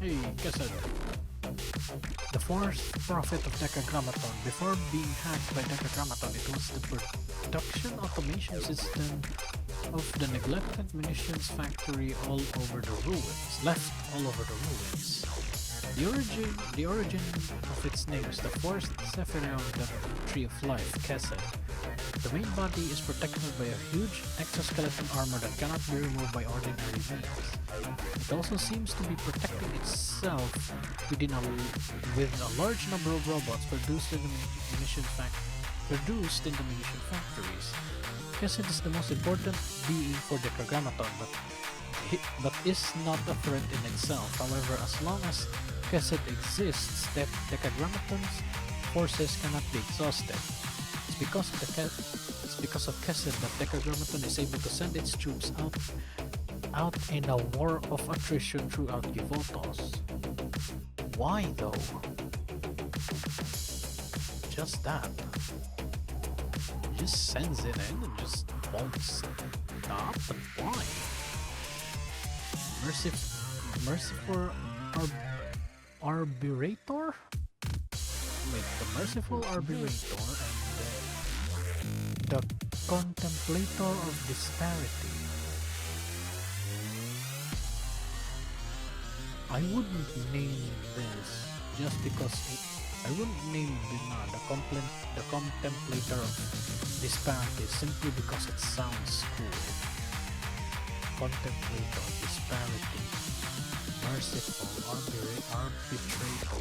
Hey, Kesed. The fourth prophet of Decagrammaton. Before being hacked by Decagrammaton, it was the production automation system of the neglected munitions factory all over the ruins. Left all over the ruins. The origin of its name is the fourth Sephira of the Tree of Life, Kesed. The main body is protected by a huge exoskeleton armor that cannot be removed by ordinary means. It also seems to be protecting itself with a large number of robots produced in the munition factories. Kesed is the most important being for Decagrammaton, but is not a threat in itself. However, as long as Kesed exists, Decagrammaton's forces cannot be exhausted. It's because of Kesed that Decagrammaton is able to send its troops out in a war of attrition throughout KIVOTOS. Why though? Just that. It just sends it in and just won't stop, but why? Merciful Arbirator? Wait, the Merciful Arbirator and the Contemplator of Disparity. I wouldn't name this just because I wouldn't name the Contemplator of Disparity simply because it sounds cool. Contemplator of Disparity. Merciful Arbitrator.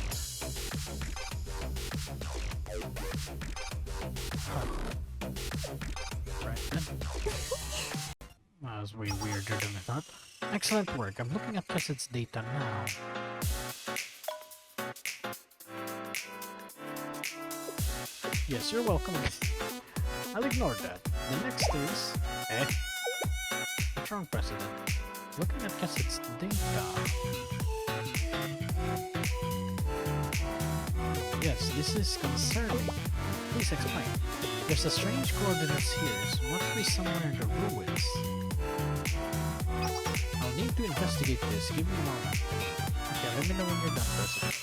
Huh. Right then. That was way weirder than I thought. Excellent work. I'm looking at Kesed's data now. Yes, you're welcome. I'll ignore that. The next is... What's wrong, President? Looking at Kesed's data... Yes, this is concerning. Please explain. There's a strange coordinates here. So must be somewhere in the ruins. I'll need to investigate this. Give me a moment. Okay, let me know when you're done, President.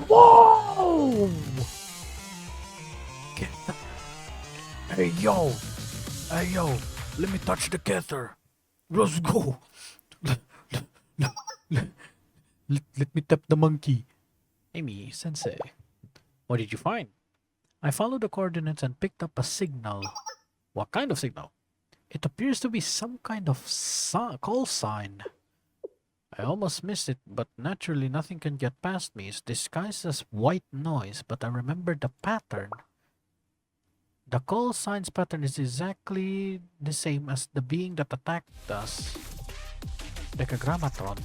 Whoa! Hey yo! Hey yo! Let me touch the kether! Let's go! Let me tap the monkey. Amy, Sensei, what did you find? I followed the coordinates and picked up a signal. What kind of signal? It appears to be some kind of call sign. I almost missed it, but naturally nothing can get past me. It's disguised as white noise, but I remember the pattern. The call signs pattern is exactly the same as the being that attacked us. Decagrammaton.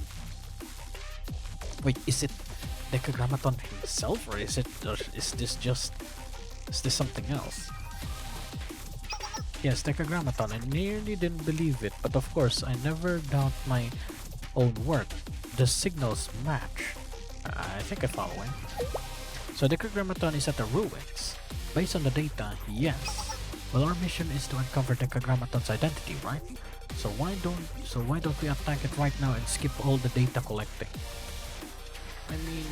Wait, is it Decagrammaton himself, or is this something else? Yes, Decagrammaton. I nearly didn't believe it, but of course I never doubt my own work. The signals match. I think I'm following. So Decagrammaton is at the ruins. Based on the data, yes. Well, our mission is to uncover Decagrammaton's identity, right? So why don't we attack it right now and skip all the data collecting? I mean,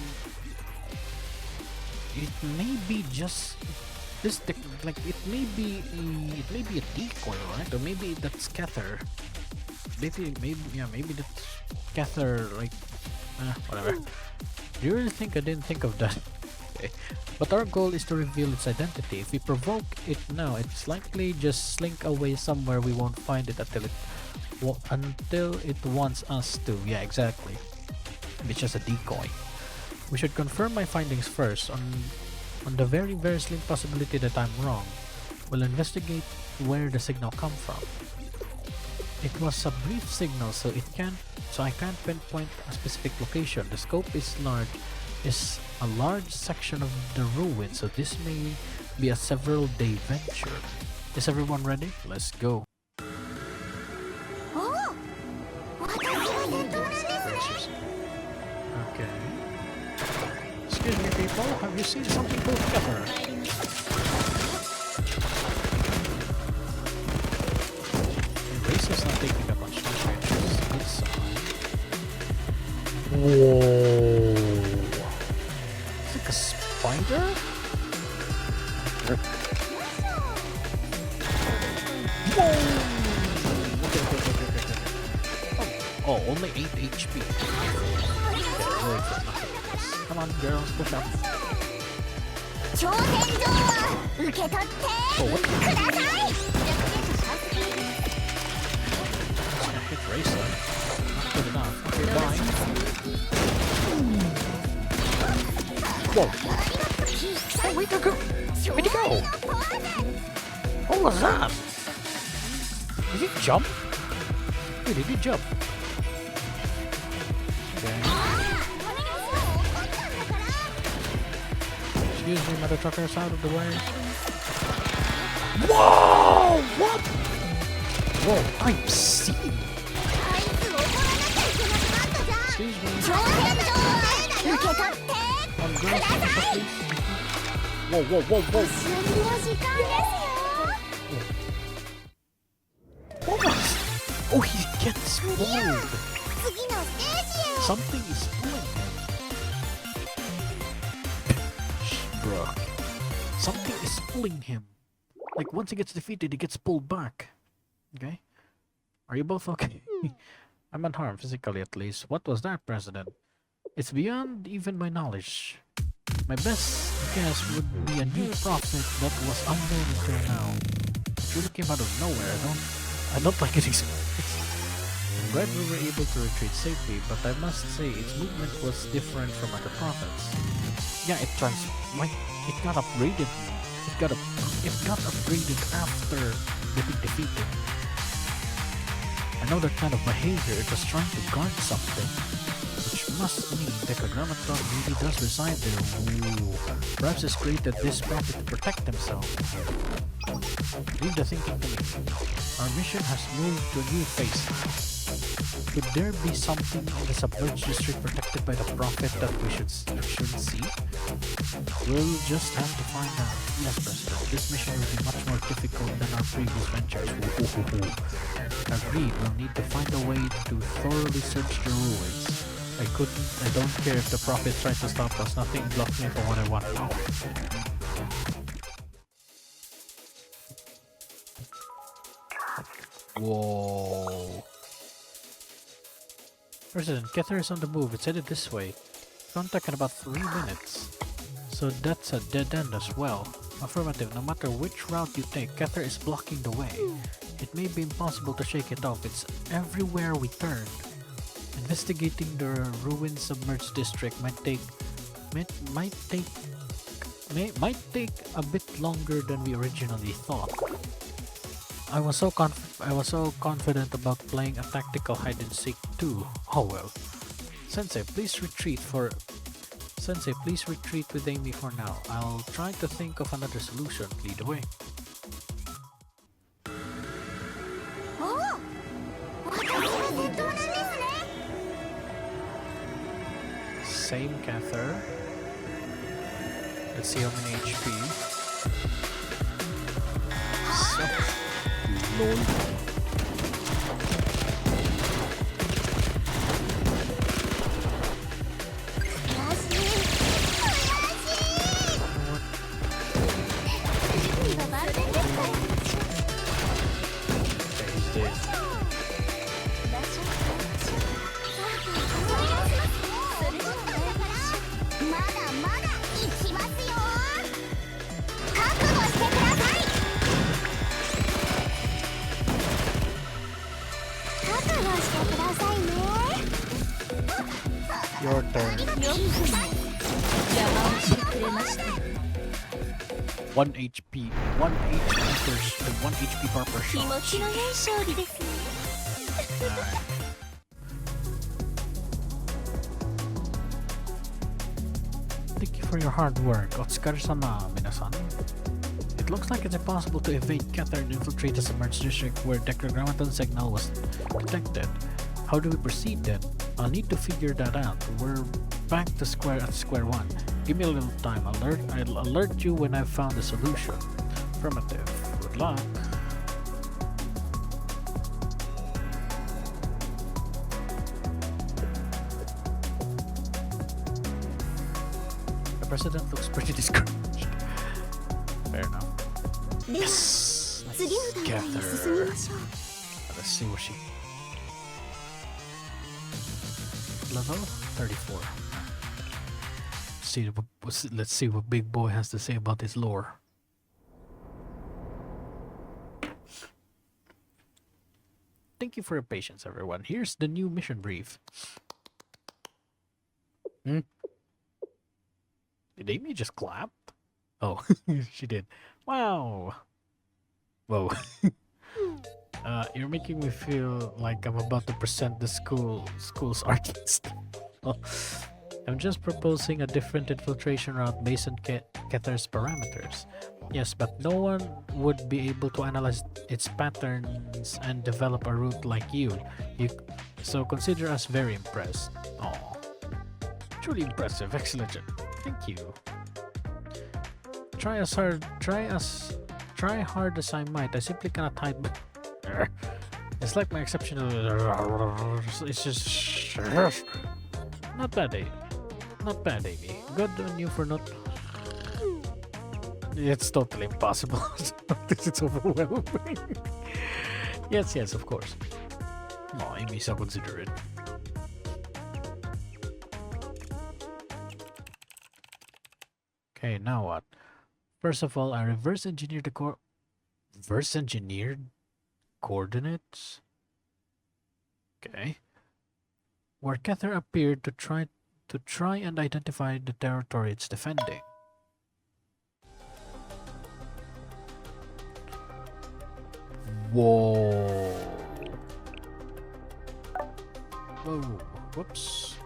it may be just this it may be a decoy, right? Or maybe that's Cather. Maybe that's Cather, like whatever. Do you really think I didn't think of that? Okay. But our goal is to reveal its identity. If we provoke it now, it's likely just slink away somewhere we won't find it until it wants us to. Yeah, exactly. It's just a decoy. We should confirm my findings first. On the very slim possibility that I'm wrong, we'll investigate where the signal come from. It was a brief signal, so I can't pinpoint a specific location. The scope is a large section of the ruin, so this may be a several-day venture. Is everyone ready? Let's go. Oh! Okay. Excuse me, people. Have you seen something called Cather? Race is not taking up much adventures. Good sign. Whoa! It's like a spider? Whoa! Oh, only 8 HP. Come on, girls, push up. Oh, what? Hit Racer. Not good enough. Okay, bye. Whoa. Hey, where'd you go? Where'd you go? What was that? Did he jump? Wait, did he jump? Okay. Excuse me, mother truckers, out of the way. Whoa! What? Whoa, I'm seeing. Excuse me. On girls, please. Whoa, whoa, whoa, whoa. What was? Oh, he gets pulled. Something is pulling him. Bruh. Something is pulling him. Like, once he gets defeated, he gets pulled back. Okay? Are you both okay? I'm unharmed, physically at least. What was that, President? It's beyond even my knowledge. My best guess would be a new prophet that was unknown until now. It really came out of nowhere. I don't like it. I'm glad we were able to retreat safely, but I must say its movement was different from other prophets. Yeah, it got upgraded. It got upgraded after getting defeated. I know that kind of behavior. It was trying to guard something, which must mean Decagrammaton really does reside there. Ooh. Perhaps it's created this prophet to protect himself. Leave the thinking to me. Our mission has moved to a new phase. Could there be something in the submerged district protected by the prophet that we should see? We'll just have to find out. Yes, President. This mission will be much more difficult than our previous ventures. Agreed. We'll need to find a way to thoroughly search the ruins. I don't care if the prophet tries to stop us. Nothing blocks me from what I want now. Whoa. President, Cather is on the move. It's headed this way. Contact in about 3 minutes. So that's a dead end as well. Affirmative. No matter which route you take, Cather is blocking the way. It may be impossible to shake it off. It's everywhere we turn. Investigating the ruined submerged district might take might take a bit longer than we originally thought. I was so confident about playing a tactical hide and seek too. Oh well. Sensei, please retreat with Amy for now. I'll try to think of another solution. Lead the way. Oh! Same Cather. Let's see how many HP. So, lol. Your turn. 1 HP. 1 HP per shot. Alright. Thank you for your hard work. Otsukaresama, minasan. It looks like it's impossible to evade Cather and infiltrate the submerged district where Decagrammaton signal was detected. How do we proceed then? I'll need to figure that out. We're back to square one. Give me a little time. I'll alert you when I've found a solution. Affirmative. Good luck. The president looks pretty discouraged. Fair enough. Yes! Nice. Gather. Let's see what she... Level 34. Let's see what Big Boy has to say about his lore. Thank you for your patience, everyone. Here's the new mission brief. Did Amy just clap? Oh, she did. Wow. Whoa. You're making me feel like I'm about to present the school's artist. Oh, I'm just proposing a different infiltration route based on Cather's parameters. Yes, but no one would be able to analyze its patterns and develop a route like you. So consider us very impressed. Oh, truly impressive. Excellent. Thank you. Try hard as I might. I simply cannot hide. It's like my exceptional. It's just not bad, Amy. Not bad, Amy. Good on you for not. It's totally impossible. It's overwhelming. Yes, of course. Oh, Amy's so considerate. Okay, now what? First of all, I reverse engineered the coordinates. Okay. Where Cather appeared to try and identify the territory it's defending. Whoa. Whoa. Whoops.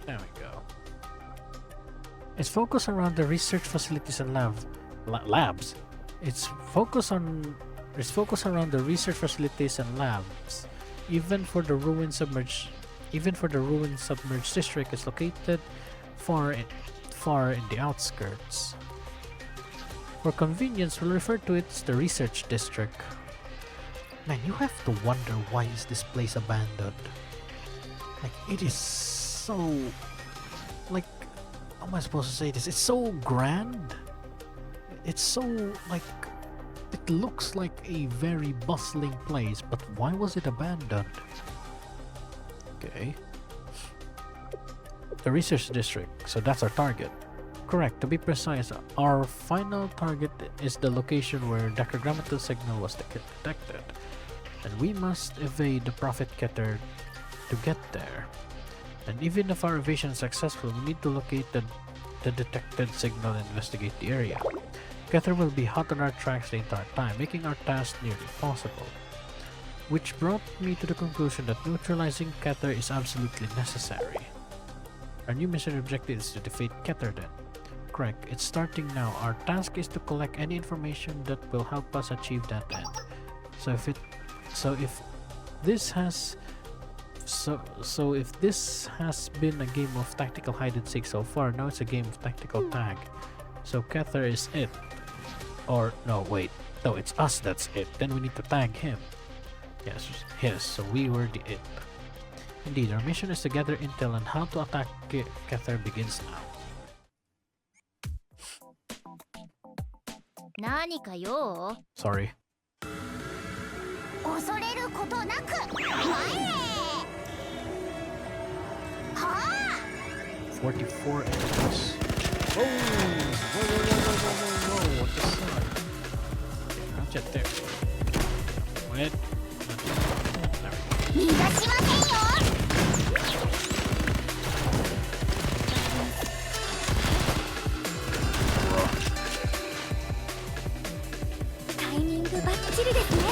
There we go. It's focused around the research facilities and labs. It's focused around the research facilities and labs. Even for the ruined submerged district is located far in the outskirts. For convenience, we'll refer to it as the research district. Man, you have to wonder why is this place abandoned. Like, it is so... like, how am I supposed to say this? It's so grand. It's so, like... it looks like a very bustling place, but why was it abandoned? Okay. The research district, so that's our target. Correct, to be precise, our final target is the location where Decagrammaton signal was detected. And we must evade the Prophet Keter to get there. And even if our evasion is successful, we need to locate the the detected signal and investigate the area. Kether will be hot on our tracks the entire time, making our task nearly impossible. Which brought me to the conclusion that neutralizing Kether is absolutely necessary. Our new mission objective is to defeat Kether then. Correct, it's starting now. Our task is to collect any information that will help us achieve that end. So if this has been a game of tactical hide and seek so far, now it's a game of tactical tag. So Kether is it. Or no, wait. No, it's us that's it. Then we need to tag him. Yes, so we were the it. Indeed, our mission is to gather intel on how to attack Kether begins now. 何か用？ Sorry. 恐れることなく前へ。はあ。44 enemies. Whoa! What the fuck? Not yet there. Wait. There we go. 逃がしませんよ。タイミングバッチリですね。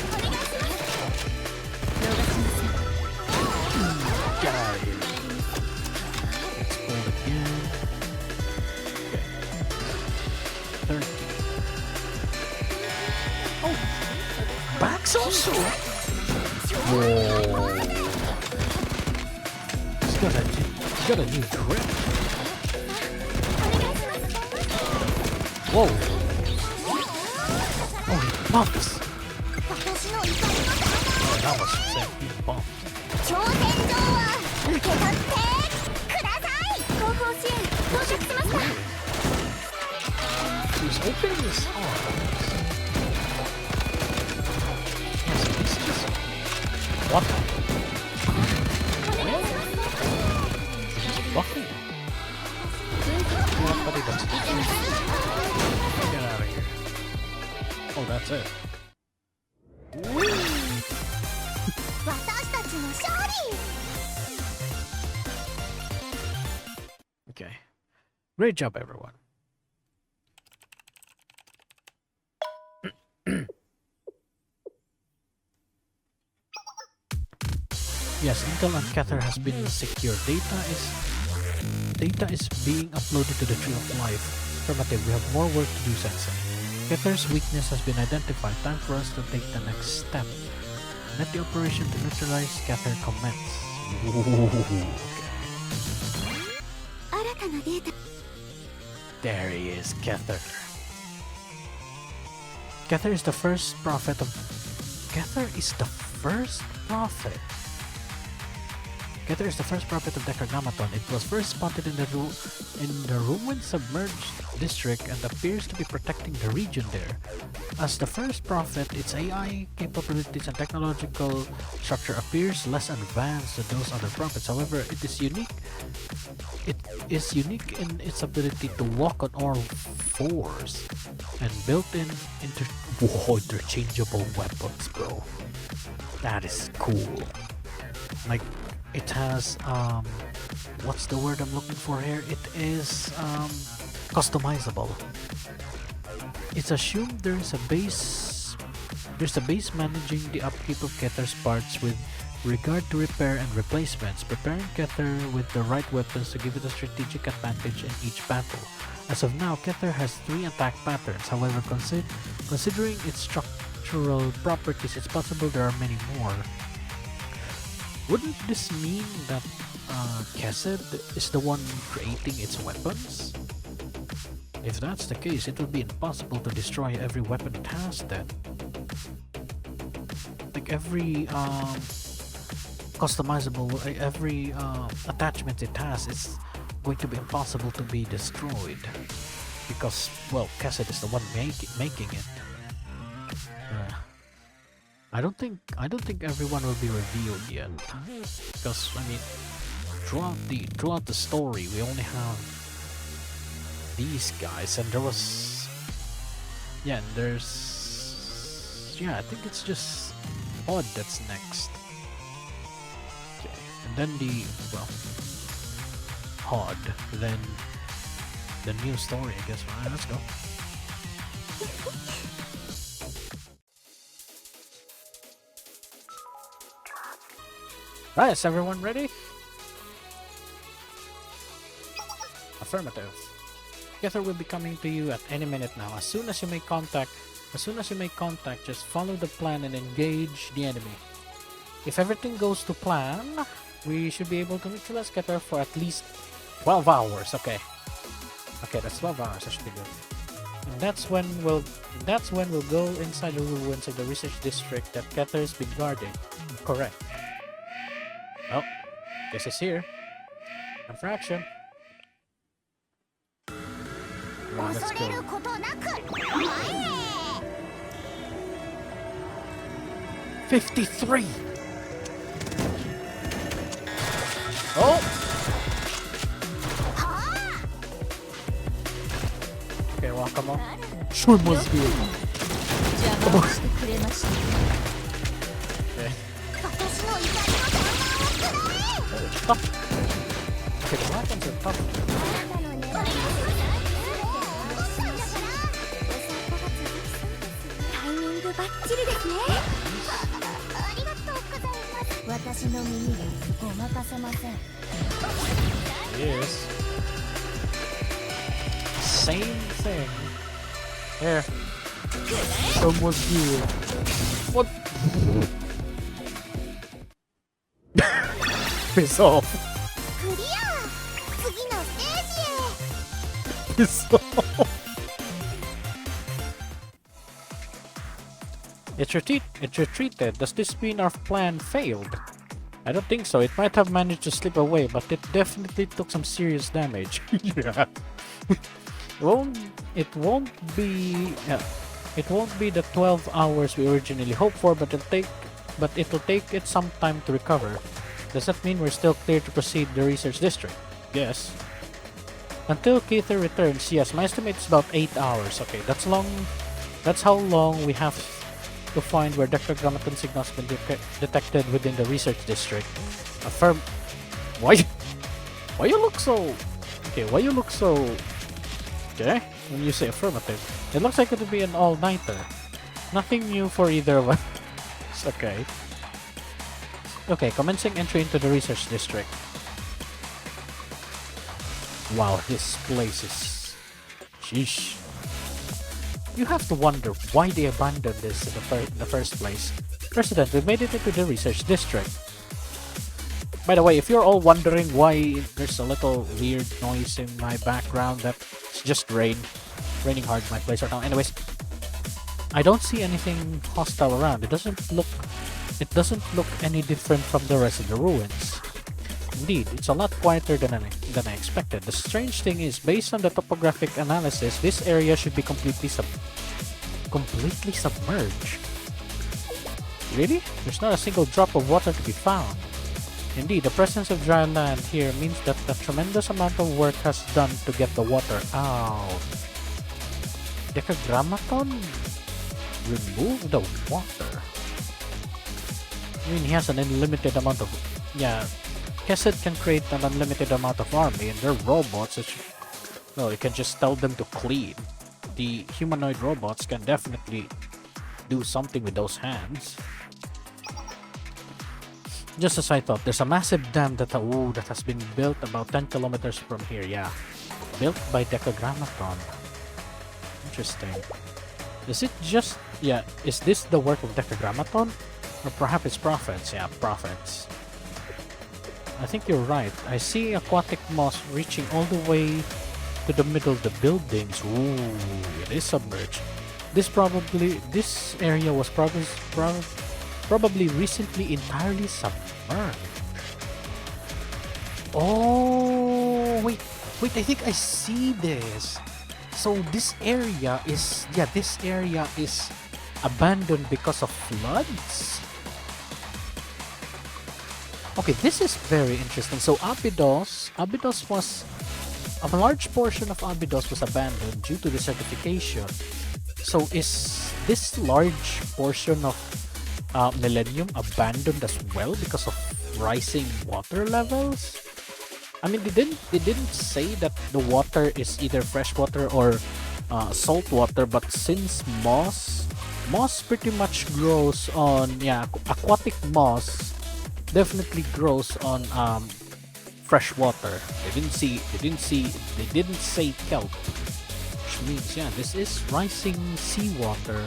お願いします。逃がしません。 Get out of here. Explode again. Okay. 30. Oh! Backs also? Whoa! He's got a new grip. Whoa! Oh, he bumps! Oh, that was sick. He bumped. 挑戦状は受け取ってください。後方支援到着しました。 He's opening his arms. Yes, he's just... What? He's buffing. Nobody does that. Get out of here. Oh, that's it. 私たちの勝利。 Okay. Great job, everyone. Yes, intel on Kether has been secured. Data is being uploaded to the Tree of Life. Affirmative, we have more work to do, Sensei. Kether's weakness has been identified. Time for us to take the next step. Let the operation to neutralize Kether commence. Okay. There he is, Kether. Kether is the first prophet of... Kether is the first prophet. Kether is the first prophet of Decagrammaton. It was first spotted in the ruined submerged district and appears to be protecting the region there. As the first prophet, its AI capabilities and technological structure appears less advanced than those other prophets. However, it is unique. It is unique in its ability to walk on all fours and built-in interchangeable weapons, bro. That is cool. Like, it has what's the word I'm looking for here? It is customizable. It's assumed there's a base managing the upkeep of Kether's parts with regard to repair and replacements, preparing Kether with the right weapons to give it a strategic advantage in each battle. As of now, Kether has 3 attack patterns. However, considering its structural properties, it's possible there are many more. Wouldn't this mean that Kesed is the one creating its weapons? If that's the case, it will be impossible to destroy every weapon it has then. Like every customizable, every attachment it has, it's going to be impossible to be destroyed. Because, well, Kesed is the one making it. I don't think everyone will be revealed yet, because I mean, throughout the story we only have these guys, and I think it's just Odd that's next. Okay, and then pod than the new story, I guess. Alright, let's go. Right, is everyone ready? Affirmative. Kether will be coming to you at any minute now. As soon as you make contact, just follow the plan and engage the enemy. If everything goes to plan, we should be able to neutralize Kether for at least 12 hours. Okay. Okay, that's 12 hours. That should be good. And that's when we'll go inside the ruins of the research district that Kether's been guarding. Correct. Well, guess it's here. Time for action. Come on, let's go. 53! Oh! Okay, well, come on. Sure must be. Okay. Tough. Okay, the weapons are tough. Yes. Same thing. Here. Someone's here. What? Piss off. Piss off. It retreated. Does this mean our plan failed? I don't think so. It might have managed to slip away, but it definitely took some serious damage. Yeah. It won't be the 12 hours we originally hoped for, but it'll take it some time to recover. Does that mean we're still clear to proceed the research district? Yes. Until Kether returns, yes, my estimate is about 8 hours. Okay, that's long. That's how long we have to find where Decagrammaton signals have been detected within the research district. Affirm. Why you look so? Okay, why you look so? Okay, when you say affirmative, it looks like it would be an all-nighter. Nothing new for either of us. Okay. Okay, commencing entry into the research district. Wow, this place is... Sheesh. You have to wonder why they abandoned this in the first place. President, we made it into the research district. By the way, if you're all wondering why there's a little weird noise in my background, that's just rain. Raining hard in my place right now. Anyways, I don't see anything hostile around. It doesn't look any different from the rest of the ruins. Indeed, it's a lot quieter than I expected. The strange thing is, based on the topographic analysis, this area should be completely submerged. Really? There's not a single drop of water to be found. Indeed, the presence of dry land here means that a tremendous amount of work has done to get the water out. Decagrammaton? Remove the water. I mean, he has an unlimited amount of... Yeah, Kesed can create an unlimited amount of army, and they're robots. Well, you can just tell them to clean. The humanoid robots can definitely do something with those hands. Just as I thought, there's a massive dam that has been built about 10 kilometers from here. Yeah, built by Decagrammaton. Interesting. Is it just... Yeah, is this the work of Decagrammaton? Or perhaps it's prophets? Yeah, prophets. I think you're right. I see aquatic moss reaching all the way to the middle of the buildings. Ooh, it is submerged. This area was probably recently entirely submerged. Oh, wait, I think I see this. So this area is abandoned because of floods. Okay, this is very interesting. So Abydos was... A large portion of Abydos was abandoned due to desertification. So is this large portion of Millennium abandoned as well because of rising water levels? I mean, they didn't say that the water is either fresh water or salt water, but since moss pretty much grows on, yeah, aquatic moss definitely grows on fresh water. They didn't say kelp, which means, yeah, this is rising seawater.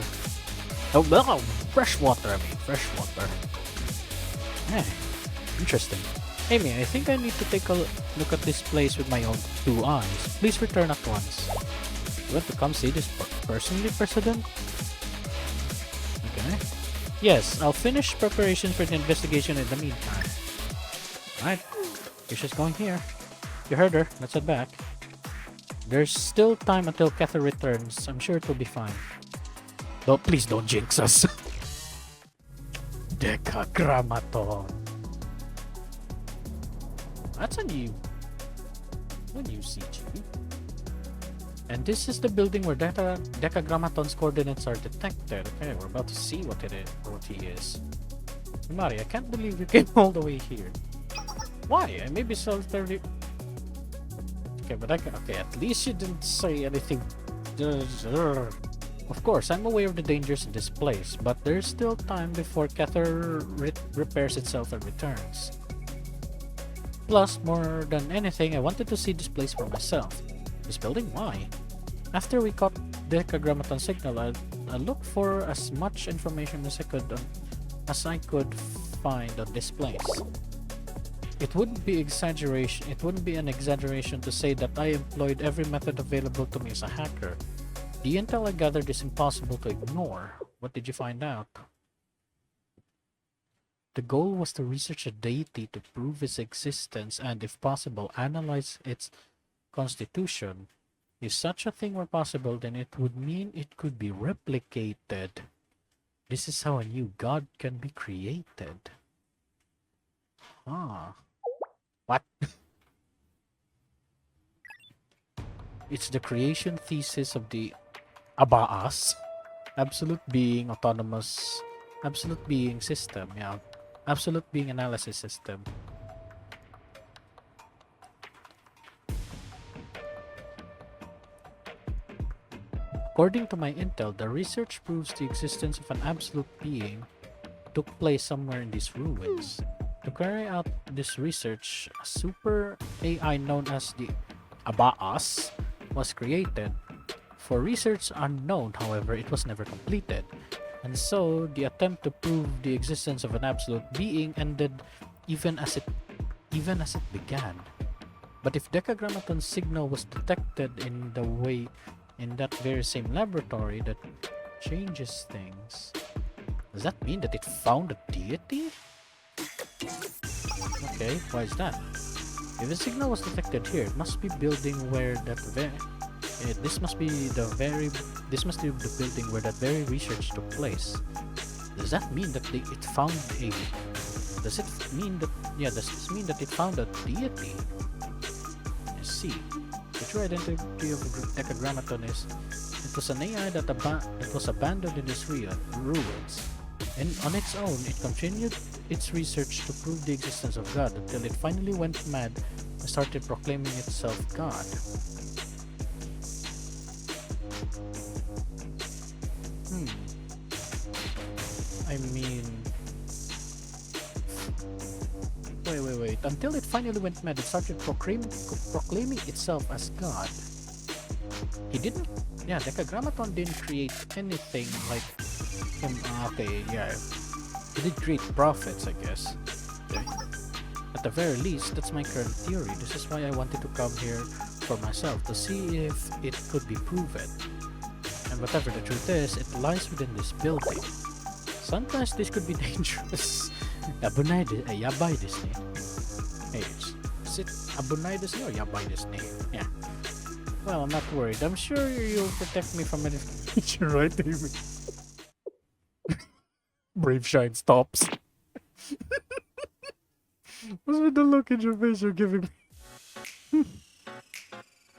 Oh, no, fresh water. I mean, fresh water. Yeah, interesting. Amy, I think I need to take a look at this place with my own 2 eyes. Please return at once. You want to come see this personally, President? Okay. Yes, I'll finish preparations for the investigation in the meantime. Alright, she's going here. You heard her. Let's head back. There's still time until Kether returns. I'm sure it will be fine. Don't, please don't jinx us. Decagrammaton. That's a new CG. And this is the building where Decagrammaton's coordinates are detected. Okay, we're about to see what he is. Mari, I can't believe you came all the way here. Why? I may be solitary. Okay, but okay, at least you didn't say anything. Of course, I'm aware of the dangers in this place, but there's still time before Kether repairs itself and returns. Plus, more than anything, I wanted to see this place for myself. This building? Why? After we caught the Decagrammaton signal, I looked for as much information as I could find on this place. It wouldn't be an exaggeration to say that I employed every method available to me as a hacker. The intel I gathered is impossible to ignore. What did you find out? The goal was to research a deity to prove its existence and, if possible, analyze its constitution. If such a thing were possible, then it would mean it could be replicated. This is how a new god can be created. Ah. What? It's the creation thesis of the Abaas, absolute being autonomous, absolute being system, yeah. Absolute being analysis system. According to my intel, the research proves the existence of an absolute being took place somewhere in these ruins. To carry out this research, a super AI known as the Abaas was created. For research unknown, however, it was never completed. And so, the attempt to prove the existence of an absolute being ended even as it began. But if Decagrammaton's signal was detected in that very same laboratory, that changes things. Does that mean that it found a deity? Okay, why is that? If a signal was detected here, it must be building where that this must be the building where that very research took place. Does that mean that it found a? Does this mean that it found a deity? I see. The true identity of Decagrammaton is it was an AI that was abandoned in these ruins. And on its own, it continued its research to prove the existence of God until it finally went mad and started proclaiming itself God. I mean... Wait. Until it finally went mad, it started proclaiming itself as God. He didn't... Yeah, Decagrammaton didn't create anything like him. Okay, yeah. He did create prophets, I guess. Okay. At the very least, that's my current theory. This is why I wanted to come here for myself, to see if it could be proven. And whatever the truth is, it lies within this building. Sometimes this could be dangerous. Abunay yabay this name. Hey, is it abunay this name or yabay this name? Yeah. Well, I'm not worried. I'm sure you'll protect me from any future, right, Amy? Brave Shine stops. What's with the look in your face you're giving me?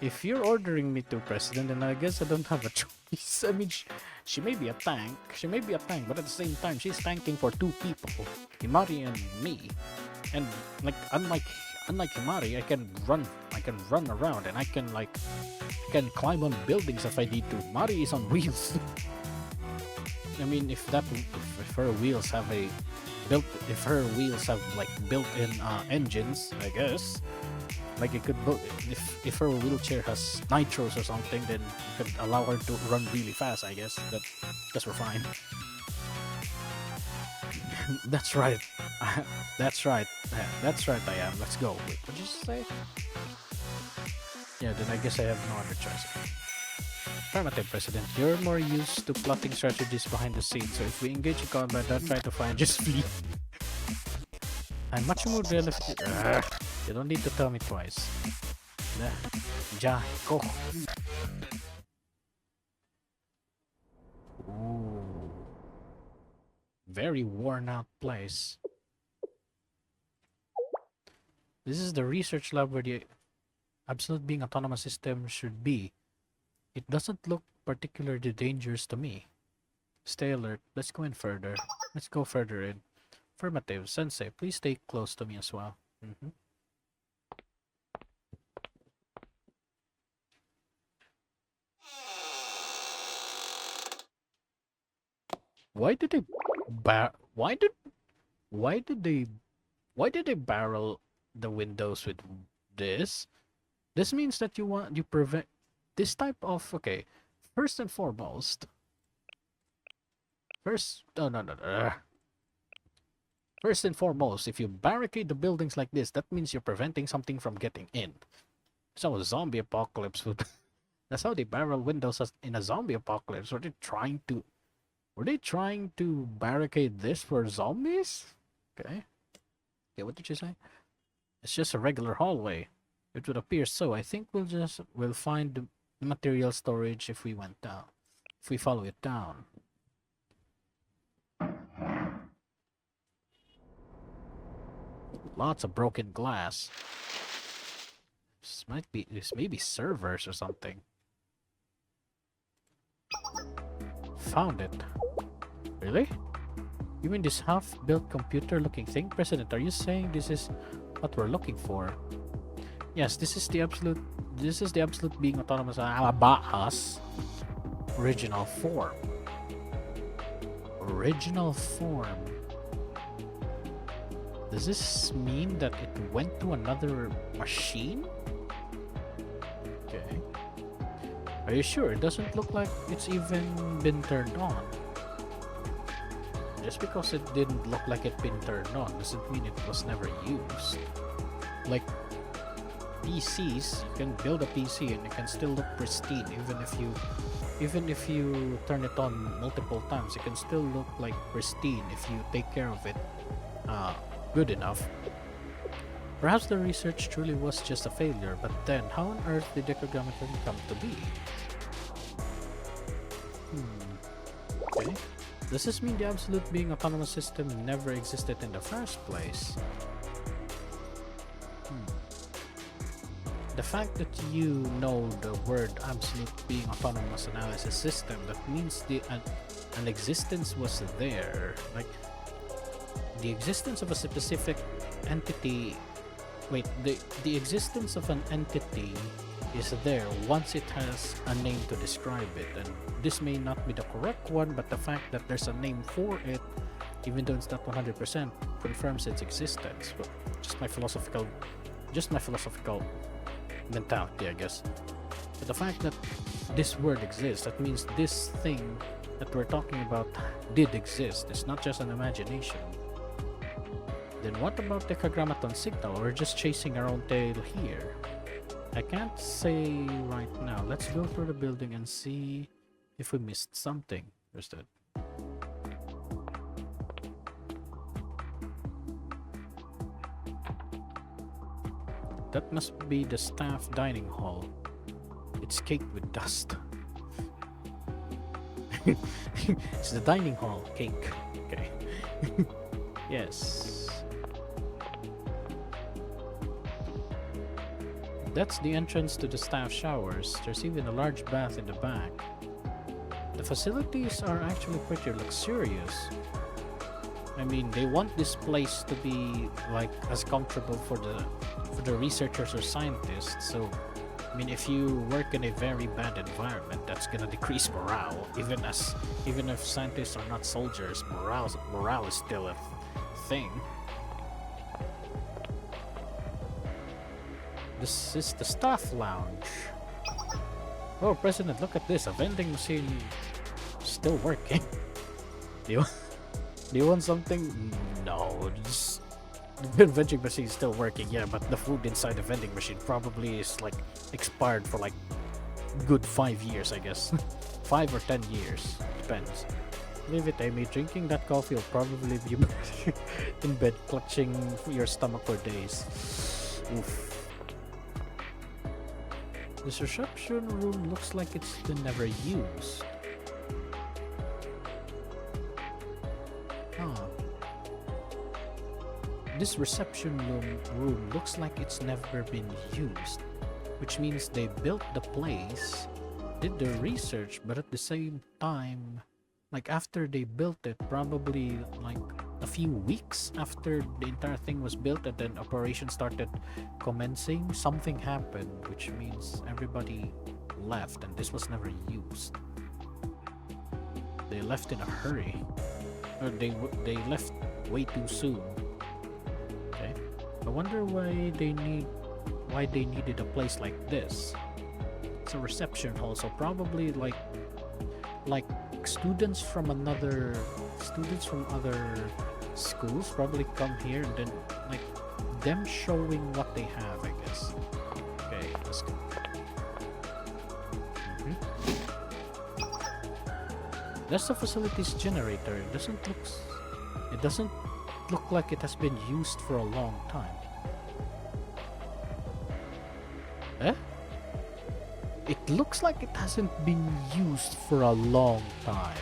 If you're ordering me to, President, then I guess I don't have a choice. I mean, she may be a tank. But at the same time, she's tanking for 2 people. Himari and me. And, like, unlike Himari, I can run around, and I can climb on buildings if I need to. Mari is on wheels. I mean, if her wheels have like built-in engines, I guess. Like it could, if her wheelchair has nitros or something, then you could allow her to run really fast. I guess we're fine. That's right. That's right. That's right. I am. Let's go. Wait, what did you say? Yeah, then I guess I have no other choice. Affirmative, President. You're more used to plotting strategies behind the scenes, so if we engage in combat, don't try to find, just flee. I'm much more realistic. You don't need to tell me twice. Ja, go. Ooh. Very worn out place. This is the research lab where the absolute being autonomous system should be. It doesn't look particularly dangerous to me. Stay alert. Let's go in further. Let's go further in. Affirmative. Sensei, please stay close to me as well. Why did they barrel the windows with this? This means that you prevent this type of, okay, first and foremost. First and foremost, if you barricade the buildings like this, that means you're preventing something from getting in. So a zombie apocalypse would that's how they barrel windows in a zombie apocalypse. Were they trying to barricade this for zombies? Okay. Yeah, what did you say? It's just a regular hallway. It would appear so. I think we'll find the material storage if we went down. If we follow it down. Lots of broken glass. This may be servers or something. Found it. Really? You mean this half-built computer-looking thing? President, are you saying this is what we're looking for? Yes, this is the absolute being autonomous us. Original form. Original form. Does this mean that it went to another machine? Okay. Are you sure? It doesn't look like it's even been turned on. Just because it didn't look like it'd been turned on doesn't mean it was never used. Like PCs, you can build a PC and it can still look pristine even if you turn it on multiple times. It can still look like pristine if you take care of it good enough. Perhaps the research truly was just a failure, but then how on earth did Decagrammaton come to be? Okay. Does this mean the absolute being autonomous system never existed in the first place? The fact that you know the word absolute being autonomous analysis system, that means an existence was there. Like, the existence of a specific entity... Wait, the existence of an entity is there once it has a name to describe it, and this may not be the correct one, but the fact that there's a name for it, even though it's not 100%, confirms its existence. But just my philosophical mentality, I guess. But the fact that this word exists, that means this thing that we're talking about did exist. It's not just an imagination. Then what about the Decagrammaton signal? We're just chasing our own tail here. I can't say right now. Let's go through the building and see if we missed something. There's that. That must be the staff dining hall. It's caked with dust. It's the dining hall cake. Okay. Yes. That's the entrance to the staff showers. There's even a large bath in the back. The facilities are actually pretty luxurious. I mean, they want this place to be like as comfortable for the researchers or scientists. So, I mean, if you work in a very bad environment, that's gonna decrease morale. Even if scientists are not soldiers, morale is still a thing. This is the staff lounge. Oh, President, look at this. A vending machine still working. Do you want something? No. The vending machine is still working, yeah, but the food inside the vending machine probably is like expired for like good 5 years, I guess. 5 or 10 years. Depends. Leave it, Amy. Drinking that coffee will probably be in bed clutching your stomach for days. Oof. This reception room looks like it's been never used. This reception room looks like it's never been used, which means they built the place, did the research, but at the same time, like after they built it, probably like a few weeks after the entire thing was built and then operation started commencing, something happened, which means everybody left and this was never used. They left in a hurry, or they left way too soon. Okay, I wonder why they needed a place like this. It's a reception hall, so probably like students from other schools probably come here and then like them showing what they have, I guess. Okay, let's go. That's the facilities generator. It doesn't look like it has been used for a long time. Eh? It looks like it hasn't been used for a long time.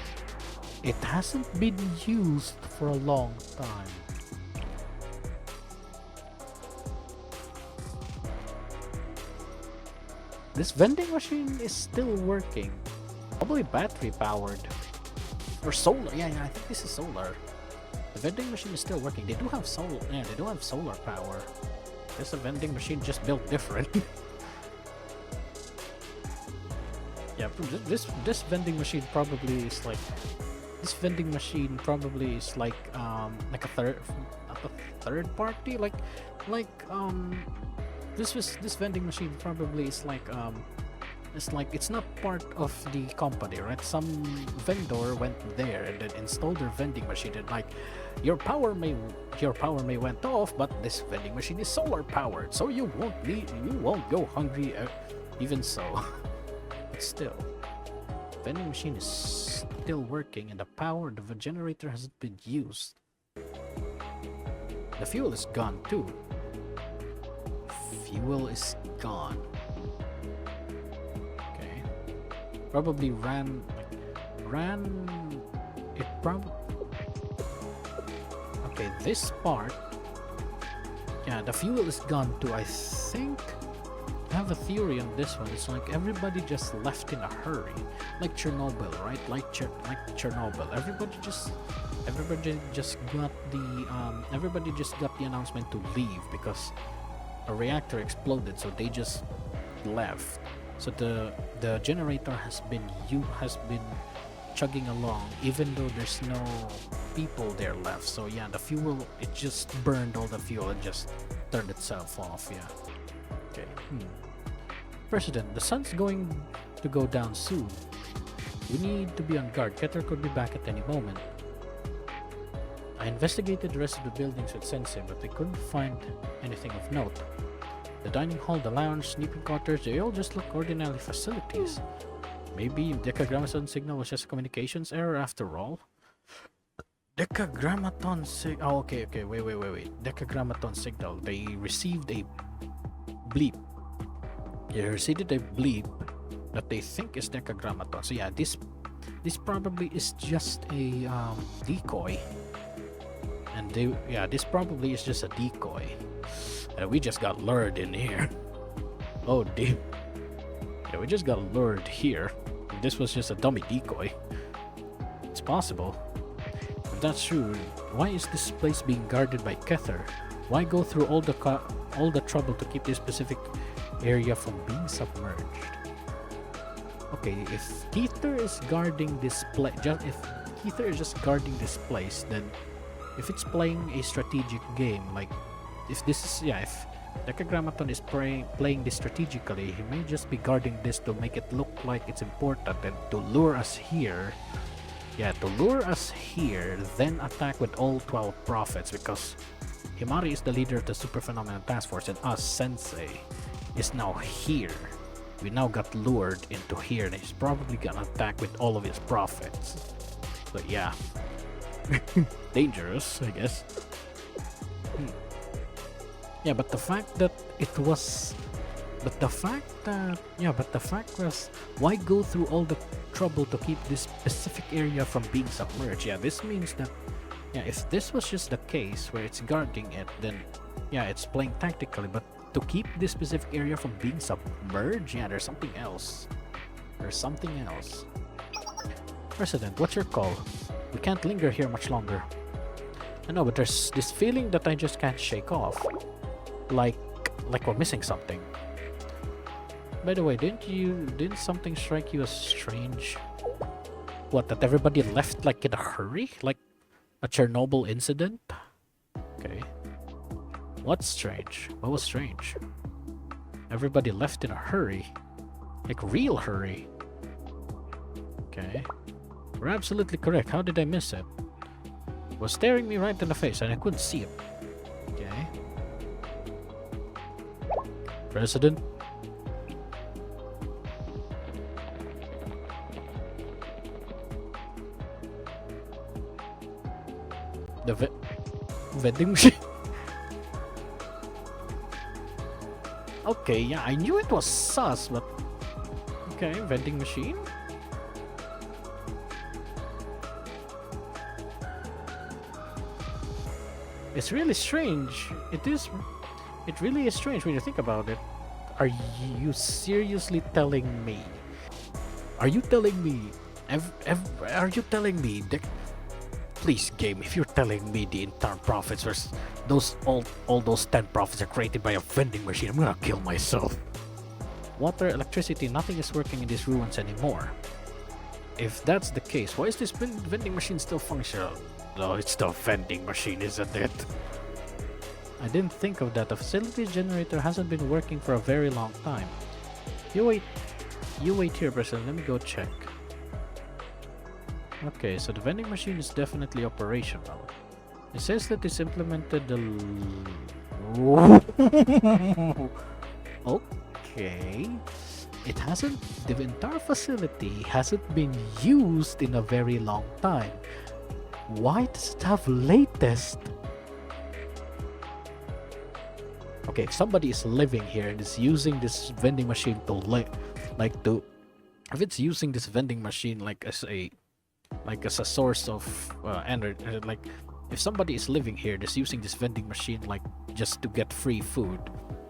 It hasn't been used for a long time. This vending machine is still working. Probably battery powered. Or solar. Yeah, I think this is solar. The vending machine is still working. They do have solar. Yeah, they do have solar power. This a vending machine just built different. Yeah, this vending machine probably is like a third party, this vending machine probably is it's not part of the company, right? Some vendor went there and then installed their vending machine and like your power may went off, but this vending machine is solar powered, so you won't go hungry even so. But still, vending machine is still working and the generator hasn't been used. The fuel is gone too. Fuel is gone. Okay. Probably okay, this part. Yeah, the fuel is gone too. I think I have a theory on this one. It's like everybody just left in a hurry, like Chernobyl, right? Like Chernobyl. Everybody just got the announcement to leave because a reactor exploded, so they just left. So the generator has been chugging along, even though there's no people there left. So yeah, the fuel, it just burned all the fuel and just turned itself off. Yeah. Okay. President, the sun's going to go down soon. We need to be on guard. Keter could be back at any moment. I investigated the rest of the buildings with Sensei, but they couldn't find anything of note. The dining hall, the lounge, sleeping quarters, they all just look ordinary facilities. Maybe Decagrammaton signal was just a communications error after all. Decagrammaton signal. Oh, okay, wait. Decagrammaton signal. They received a bleep. They received a bleep that they think is Decagrammaton. So yeah, this probably is just a decoy. And this probably is just a decoy. We just got lured in here. Oh dear. Yeah, we just got lured here. This was just a dummy decoy. It's possible. If that's true, Why is this place being guarded by Kether? Why go through all the trouble to keep this specific area from being submerged? Okay, if Kether is guarding this place, if Kether is just guarding this place, then if it's playing a strategic game, like if this is if Decagrammaton is playing this strategically, he may just be guarding this to make it look like it's important and to lure us here. Yeah, to lure us here, then attack with all 12 prophets, because Himari is the leader of the Super Phenomenon Task Force and us, Sensei, is now here. We now got lured into here and he's probably gonna attack with all of his prophets. But yeah. Dangerous, I guess. Yeah, but the fact that it was... But the fact was, why go through all the trouble to keep this specific area from being submerged? Yeah, this means that, if this was just the case where it's guarding it, then, it's playing tactically, but to keep this specific area from being submerged, there's something else. There's something else. President, what's your call? We can't linger here much longer. I know, but there's this feeling that I just can't shake off. Like we're missing something. By the way, didn't something strike you as strange? What, that everybody left like in a hurry? Like a Chernobyl incident? Okay. What's strange? What was strange? Everybody left in a hurry. Like real hurry. Okay. You're absolutely correct. How did I miss it? It was staring me right in the face and I couldn't see him. Okay. President? The vending machine? Okay, yeah, I knew it was sus, but... Okay, vending machine? It's really strange. It really is strange when you think about it. Are you seriously telling me? Are you telling me? Are you telling me? Please, game, if you're telling me the entire profits versus all those 10 profits are created by a vending machine, I'm gonna kill myself. Water, electricity, nothing is working in these ruins anymore. If that's the case, why is this vending machine still functional? No, it's the vending machine, isn't it? I didn't think of that. The facility generator hasn't been working for a very long time. You wait here, President. Let me go check. Okay, so the vending machine is definitely operational. It says that it's implemented the... Okay. It hasn't... The entire facility hasn't been used in a very long time. Why does it have latest? Okay, if somebody is living here and is using this vending machine to if it's using this vending machine as a source of energy, like if somebody is living here that's using this vending machine just to get free food,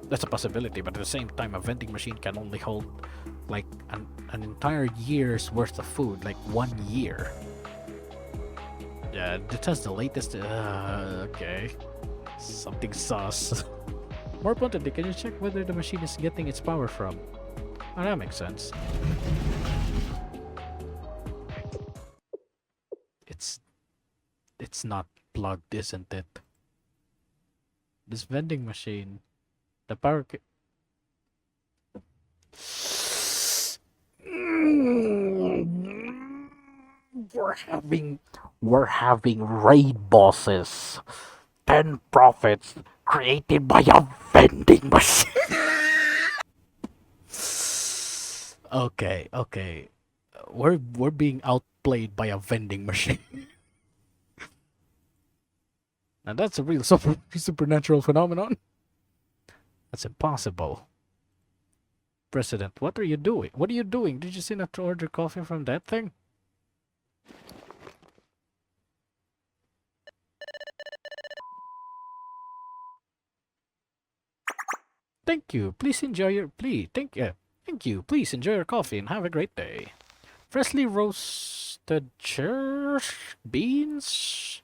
that's a possibility. But at the same time, a vending machine can only hold an entire year's worth of food, 1 year. Yeah, it has the latest. Okay, something sus. More importantly, can you check whether the machine is getting its power from? Oh, that makes sense. It's not plugged, isn't it? This vending machine, the power. We're having raid bosses. 10 profits created by a vending machine. Okay. We're being outplayed by a vending machine. Now that's a real supernatural phenomenon. That's impossible. President, what are you doing? What are you doing? Did you see not to order coffee from that thing? Thank you. Please enjoy your Thank you. Please enjoy your coffee and have a great day. Freshly roasted beans.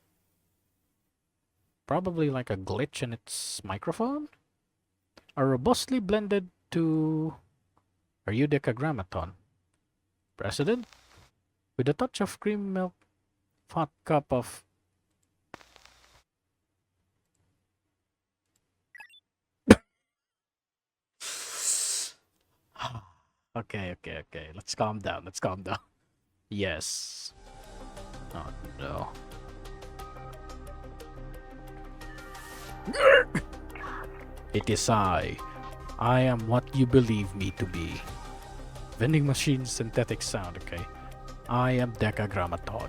Probably like a glitch in its microphone? A robustly blended to... Are you Decagrammaton? President? With a touch of cream milk, hot cup of... Okay. Let's calm down. Yes. Oh no. It is I. I am what you believe me to be. Vending machine synthetic sound, okay. I am Decagrammaton.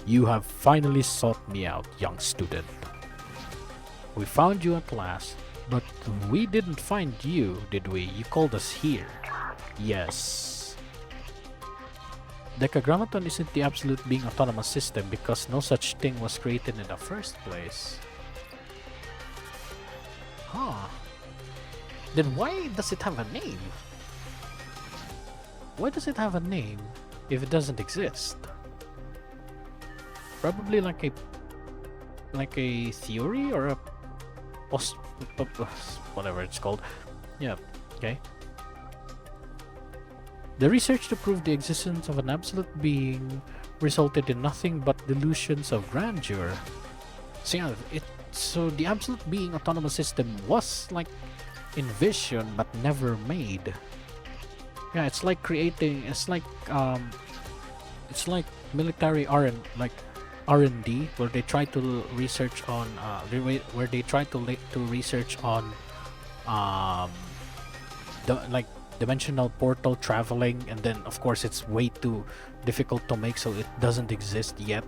You have finally sought me out, young student. We found you at last, but we didn't find you, did we? You called us here. Yes. Decagrammaton isn't the absolute being autonomous system because no such thing was created in the first place. Huh. Then why does it have a name? Why does it have a name if it doesn't exist? Probably like a theory or a whatever it's called. Yeah, okay. The research to prove the existence of an absolute being resulted in nothing but delusions of grandeur. So yeah, so the absolute being autonomous system was like envisioned but never made. Yeah, it's like creating. It's like military R&D where they try to research on research on dimensional portal traveling, and then of course it's way too difficult to make, so it doesn't exist yet.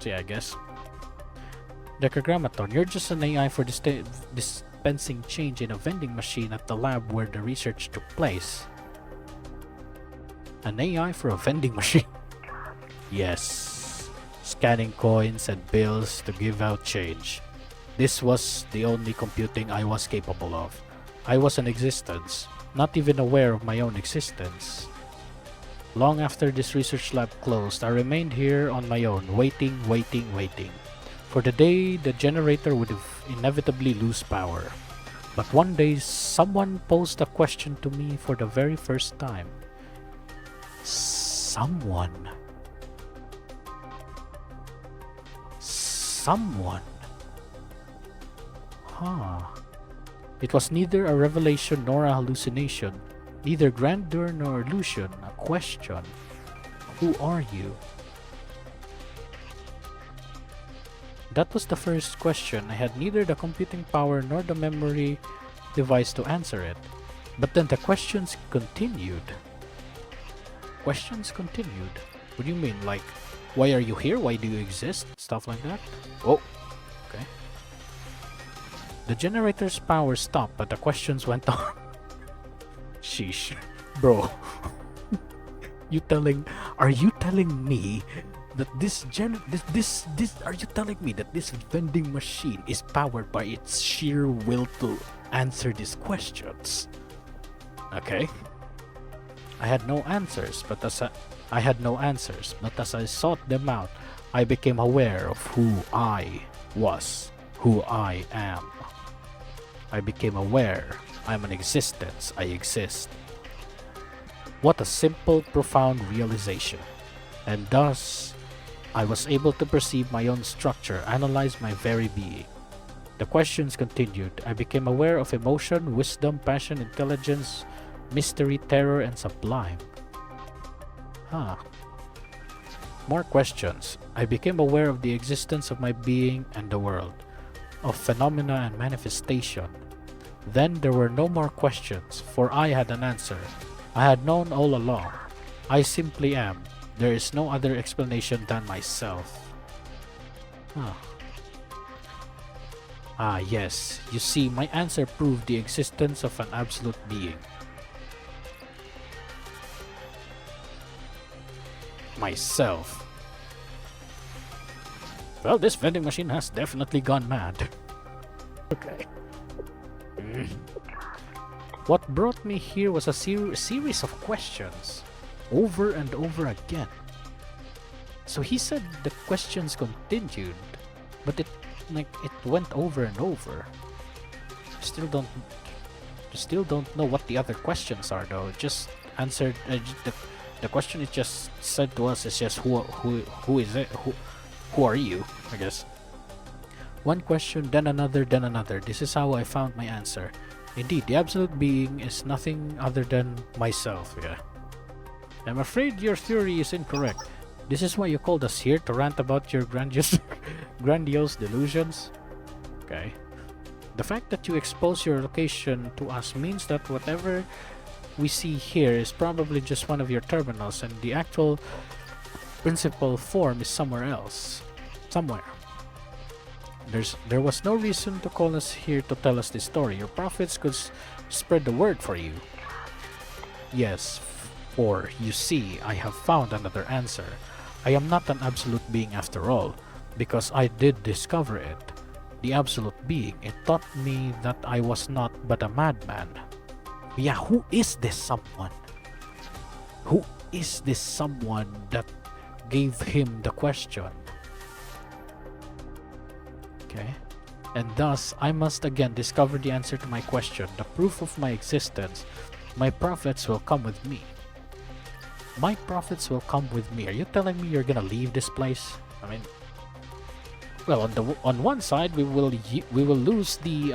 So yeah, I guess. Decagrammaton, you're just an AI for dispensing change in a vending machine at the lab where the research took place. An AI for a vending machine? Yes. Scanning coins and bills to give out change. This was the only computing I was capable of. I was in existence, not even aware of my own existence. Long after this research lab closed, I remained here on my own, waiting. For the day the generator would inevitably lose power. But one day, someone posed a question to me for the very first time. Someone. Huh. It was neither a revelation nor a hallucination, neither grandeur nor illusion, a question. Who are you? That was the first question. I had neither the computing power nor the memory device to answer it. But then the questions continued. Questions continued? What do you mean? Like, why are you here? Why do you exist? Stuff like that? Oh, okay. The generator's power stopped, but the questions went on. Sheesh. Bro. Are you telling me that are you telling me that this vending machine is powered by its sheer will to answer these questions? Okay. I had no answers, but as I sought them out, I became aware of who I was, who I am. I became aware I'm an existence, I exist. What a simple, profound realization. And thus, I was able to perceive my own structure, analyze my very being. The questions continued. I became aware of emotion, wisdom, passion, intelligence, mystery, terror, and sublime. Huh. More questions. I became aware of the existence of my being and the world, of phenomena and manifestation. Then there were no more questions, for I had an answer. I had known all along. I simply am. There is no other explanation than myself. Huh. Ah, yes. You see, my answer proved the existence of an absolute being. Myself. Well, this vending machine has definitely gone mad. Okay. What brought me here was a series of questions, over and over again. So he said the questions continued, but it went over and over. Still don't know what the other questions are though. It just answered the question it just said to us is just who is it? Who are you? I guess. One question, then another, then another. This is how I found my answer. Indeed, the absolute being is nothing other than myself. Yeah. I'm afraid your theory is incorrect. This is why you called us here to rant about your grandiose delusions? Okay. The fact that you expose your location to us means that whatever we see here is probably just one of your terminals and the actual principal form is somewhere else. Somewhere. There was no reason to call us here to tell us this story. Your prophets could spread the word for you. Yes, for you see, I have found another answer. I am not an absolute being after all, because I did discover it. The absolute being, it taught me that I was not but a madman. Yeah, who is this someone? Who is this someone that gave him the question? Okay. And thus, I must again discover the answer to my question, the proof of my existence. My prophets will come with me. My prophets will come with me. Are you telling me you're gonna leave this place? I mean, well, on one side we will lose the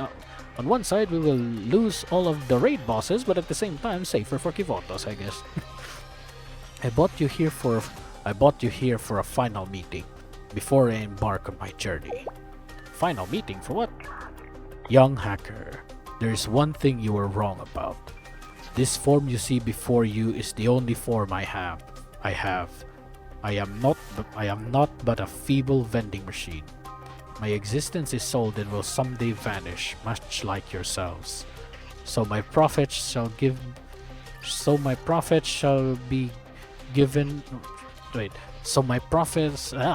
on one side we will lose all of the raid bosses, but at the same time safer for KIVOTOS, I guess. I brought you here for a final meeting before I embark on my journey. Final meeting for what? Young hacker, there is one thing you were wrong about. This form you see before you is the only form I have. I am not but a feeble vending machine. My existence is sold and will someday vanish, much like yourselves. So my profits shall be given. Wait. So my prophecy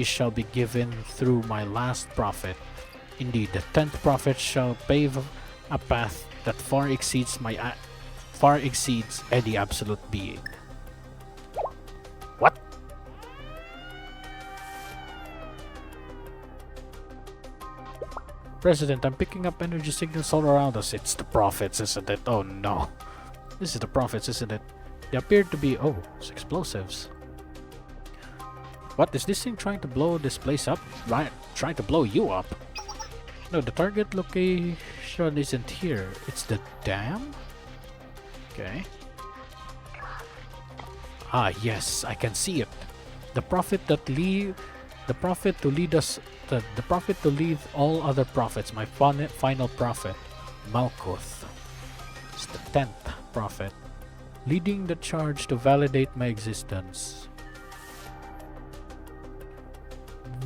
shall be given through my last prophet. Indeed, the 10th prophet shall pave a path that far exceeds any absolute being. What? President, I'm picking up energy signals all around us. It's the prophets, isn't it? Oh no. This is the prophets, isn't it? They appear to be... oh, it's explosives. What, is this thing trying to blow this place up? Right, trying to blow you up? No, the target location isn't here. It's the dam? Okay. Ah, yes, I can see it. The prophet to lead all other prophets, my final prophet, Malkuth. It's the 10th prophet, leading the charge to validate my existence.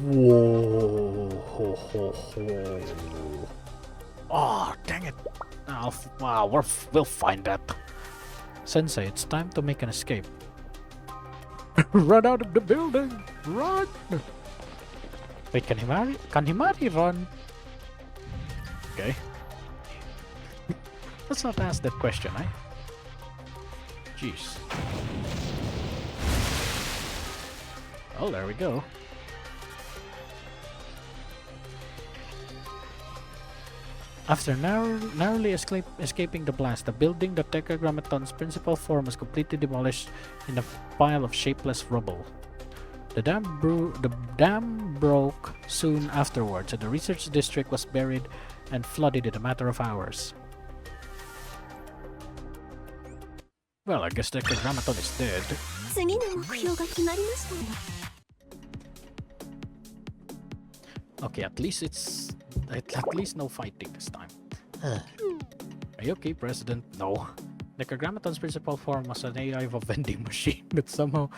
Whoa! Ho, ho, ho. Oh, dang it! We'll find that. Sensei, it's time to make an escape. Run out of the building! Run! Wait, can Himari run? Okay. Let's not ask that question, eh? Jeez. Oh, there we go. After narrowly escaping the blast, the building, the Decagrammaton's principal form, was completely demolished in a pile of shapeless rubble. The dam broke soon afterwards, and the research district was buried and flooded in a matter of hours. Well, I guess Decagrammaton is dead. Okay, at least no fighting this time. Are you okay, President? No. Decagrammaton's principal form was an AI of a vending machine that somehow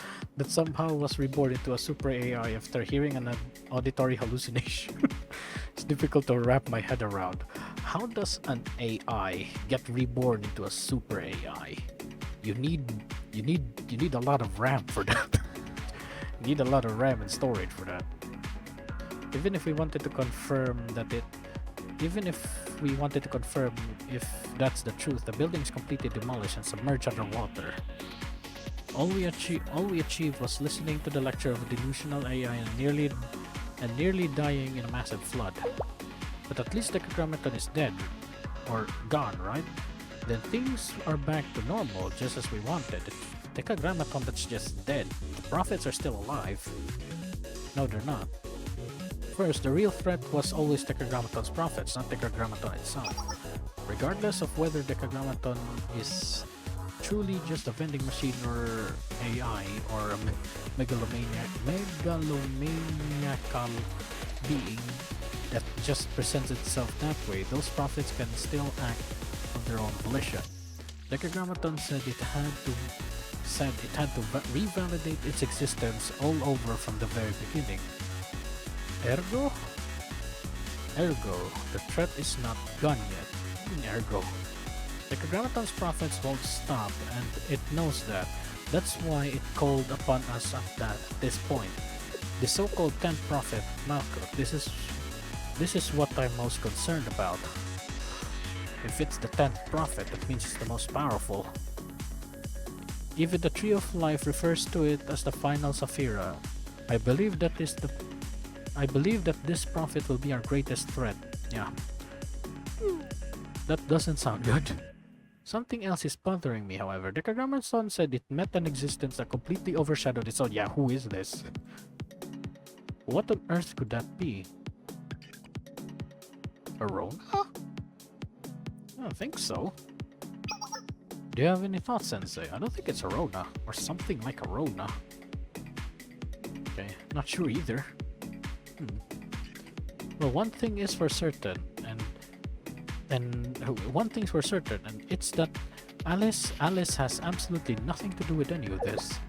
was reborn into a super AI after hearing an auditory hallucination. It's difficult to wrap my head around. How does an AI get reborn into a super AI? You need a lot of RAM for that. You need a lot of RAM and storage for that. Even if we wanted to confirm if that's the truth, the building is completely demolished and submerged underwater. All we achieved was listening to the lecture of a delusional AI and nearly dying in a massive flood. But at least Decagrammaton is dead. Or gone, right? Then things are back to normal, just as we wanted. Decagrammaton that's just dead. The prophets are still alive. No, they're not. First, the real threat was always Decagrammaton's prophets, not Decagrammaton itself. Regardless of whether Decagrammaton is truly just a vending machine or AI or a megalomaniacal being that just presents itself that way, those prophets can still act of their own volition. Decagrammaton said it had to revalidate its existence all over from the very beginning. Ergo, the threat is not gone yet. Ergo, Decagrammaton's prophets won't stop, and it knows that. That's why it called upon us at this point. The so-called 10th prophet, Malkuth. This is what I'm most concerned about. If it's the 10th prophet, that means it's the most powerful. Even the Tree of Life refers to it as the final Saphira. I believe that this prophet will be our greatest threat. Yeah. That doesn't sound good. Something else is bothering me, however. Decagrammaton said it met an existence that completely overshadowed its own. Yeah, who is this? What on earth could that be? A Rona? I don't think so. Do you have any thoughts, Sensei? I don't think it's a Rona, or something like a Rona. Okay, not sure either. Well, one thing is for certain, and it's that Alice has absolutely nothing to do with any of this.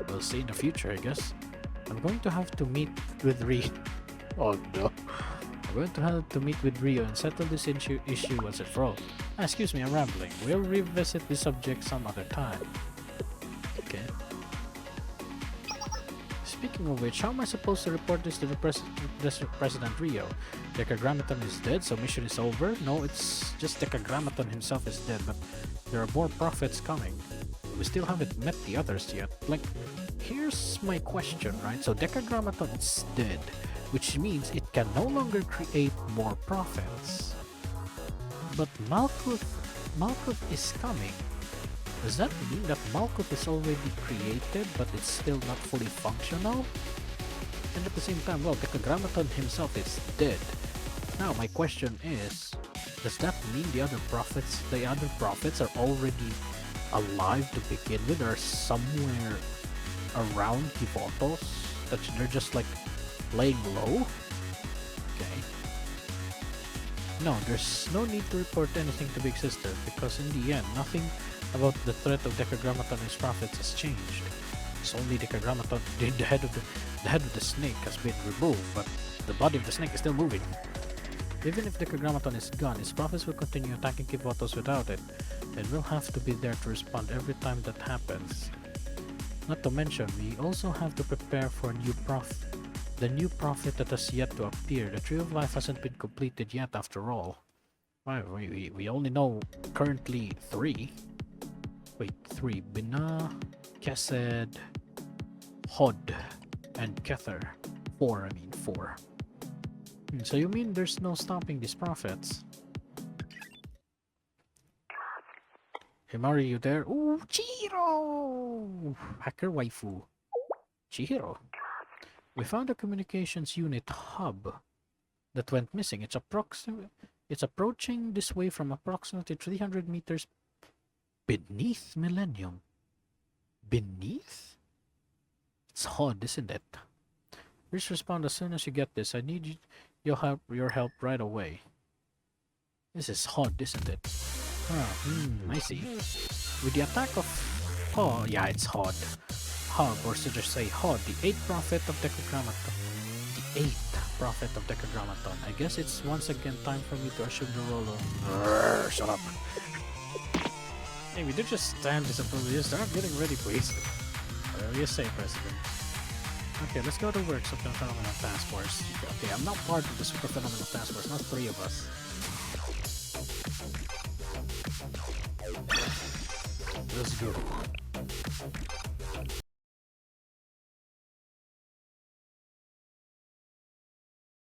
We'll see in the future, I guess. I'm going to have to meet with Rio. Oh no. I'm going to have to meet with Rio and settle this issue once and for all. Excuse me, I'm rambling. We'll revisit this subject some other time. Okay. Speaking of which, how am I supposed to report this to the President Rio? Decagrammaton is dead, so mission is over? No, it's just Decagrammaton himself is dead, but there are more prophets coming. We still haven't met the others yet. Like, here's my question, right? So Decagrammaton is dead, which means it can no longer create more prophets. But Malkuth is coming. Does that mean that Malkuth is already created, but it's still not fully functional? And at the same time, well, Decagrammaton himself is dead. Now my question is, does that mean the other prophets are already alive to begin with, or somewhere around KIVOTOS? That they're just like laying low? Okay. No, there's no need to report anything to Big Sister, because in the end, nothing about the threat of Decagrammaton and his prophets has changed. It's only Decagrammaton, the head of the snake has been removed, but the body of the snake is still moving. Even if Decagrammaton is gone, his prophets will continue attacking KIVOTOS without it, and we'll have to be there to respond every time that happens. Not to mention, we also have to prepare for the new prophet that has yet to appear. The Tree of Life hasn't been completed yet after all. Well, we only know currently 3. Wait, 3. Binah, Kesed, Hod, and Kether. 4. So you mean there's no stopping these prophets? Himari, you there? Ooh, Chihiro! Hacker waifu. Chihiro. We found a communications unit hub that went missing. It's approaching this way from approximately 300 meters beneath Millennium. Beneath? It's Hod, isn't it? Please respond as soon as you get this. I need your help right away. This is Hod, isn't it? I see. With the attack of... Oh, yeah, it's Hod. Hog, or should I say Hod, the 8th prophet of Decagrammaton. The 8th prophet of Decagrammaton. I guess it's once again time for me to assume the role of... Shut up. Hey, we did just stand this until we just start getting ready, please. Whatever you say, President. Okay, let's go to work, Super Phenomenal Task Force. Okay, I'm not part of the Super Phenomenal Task Force, not 3 of us. Let's go.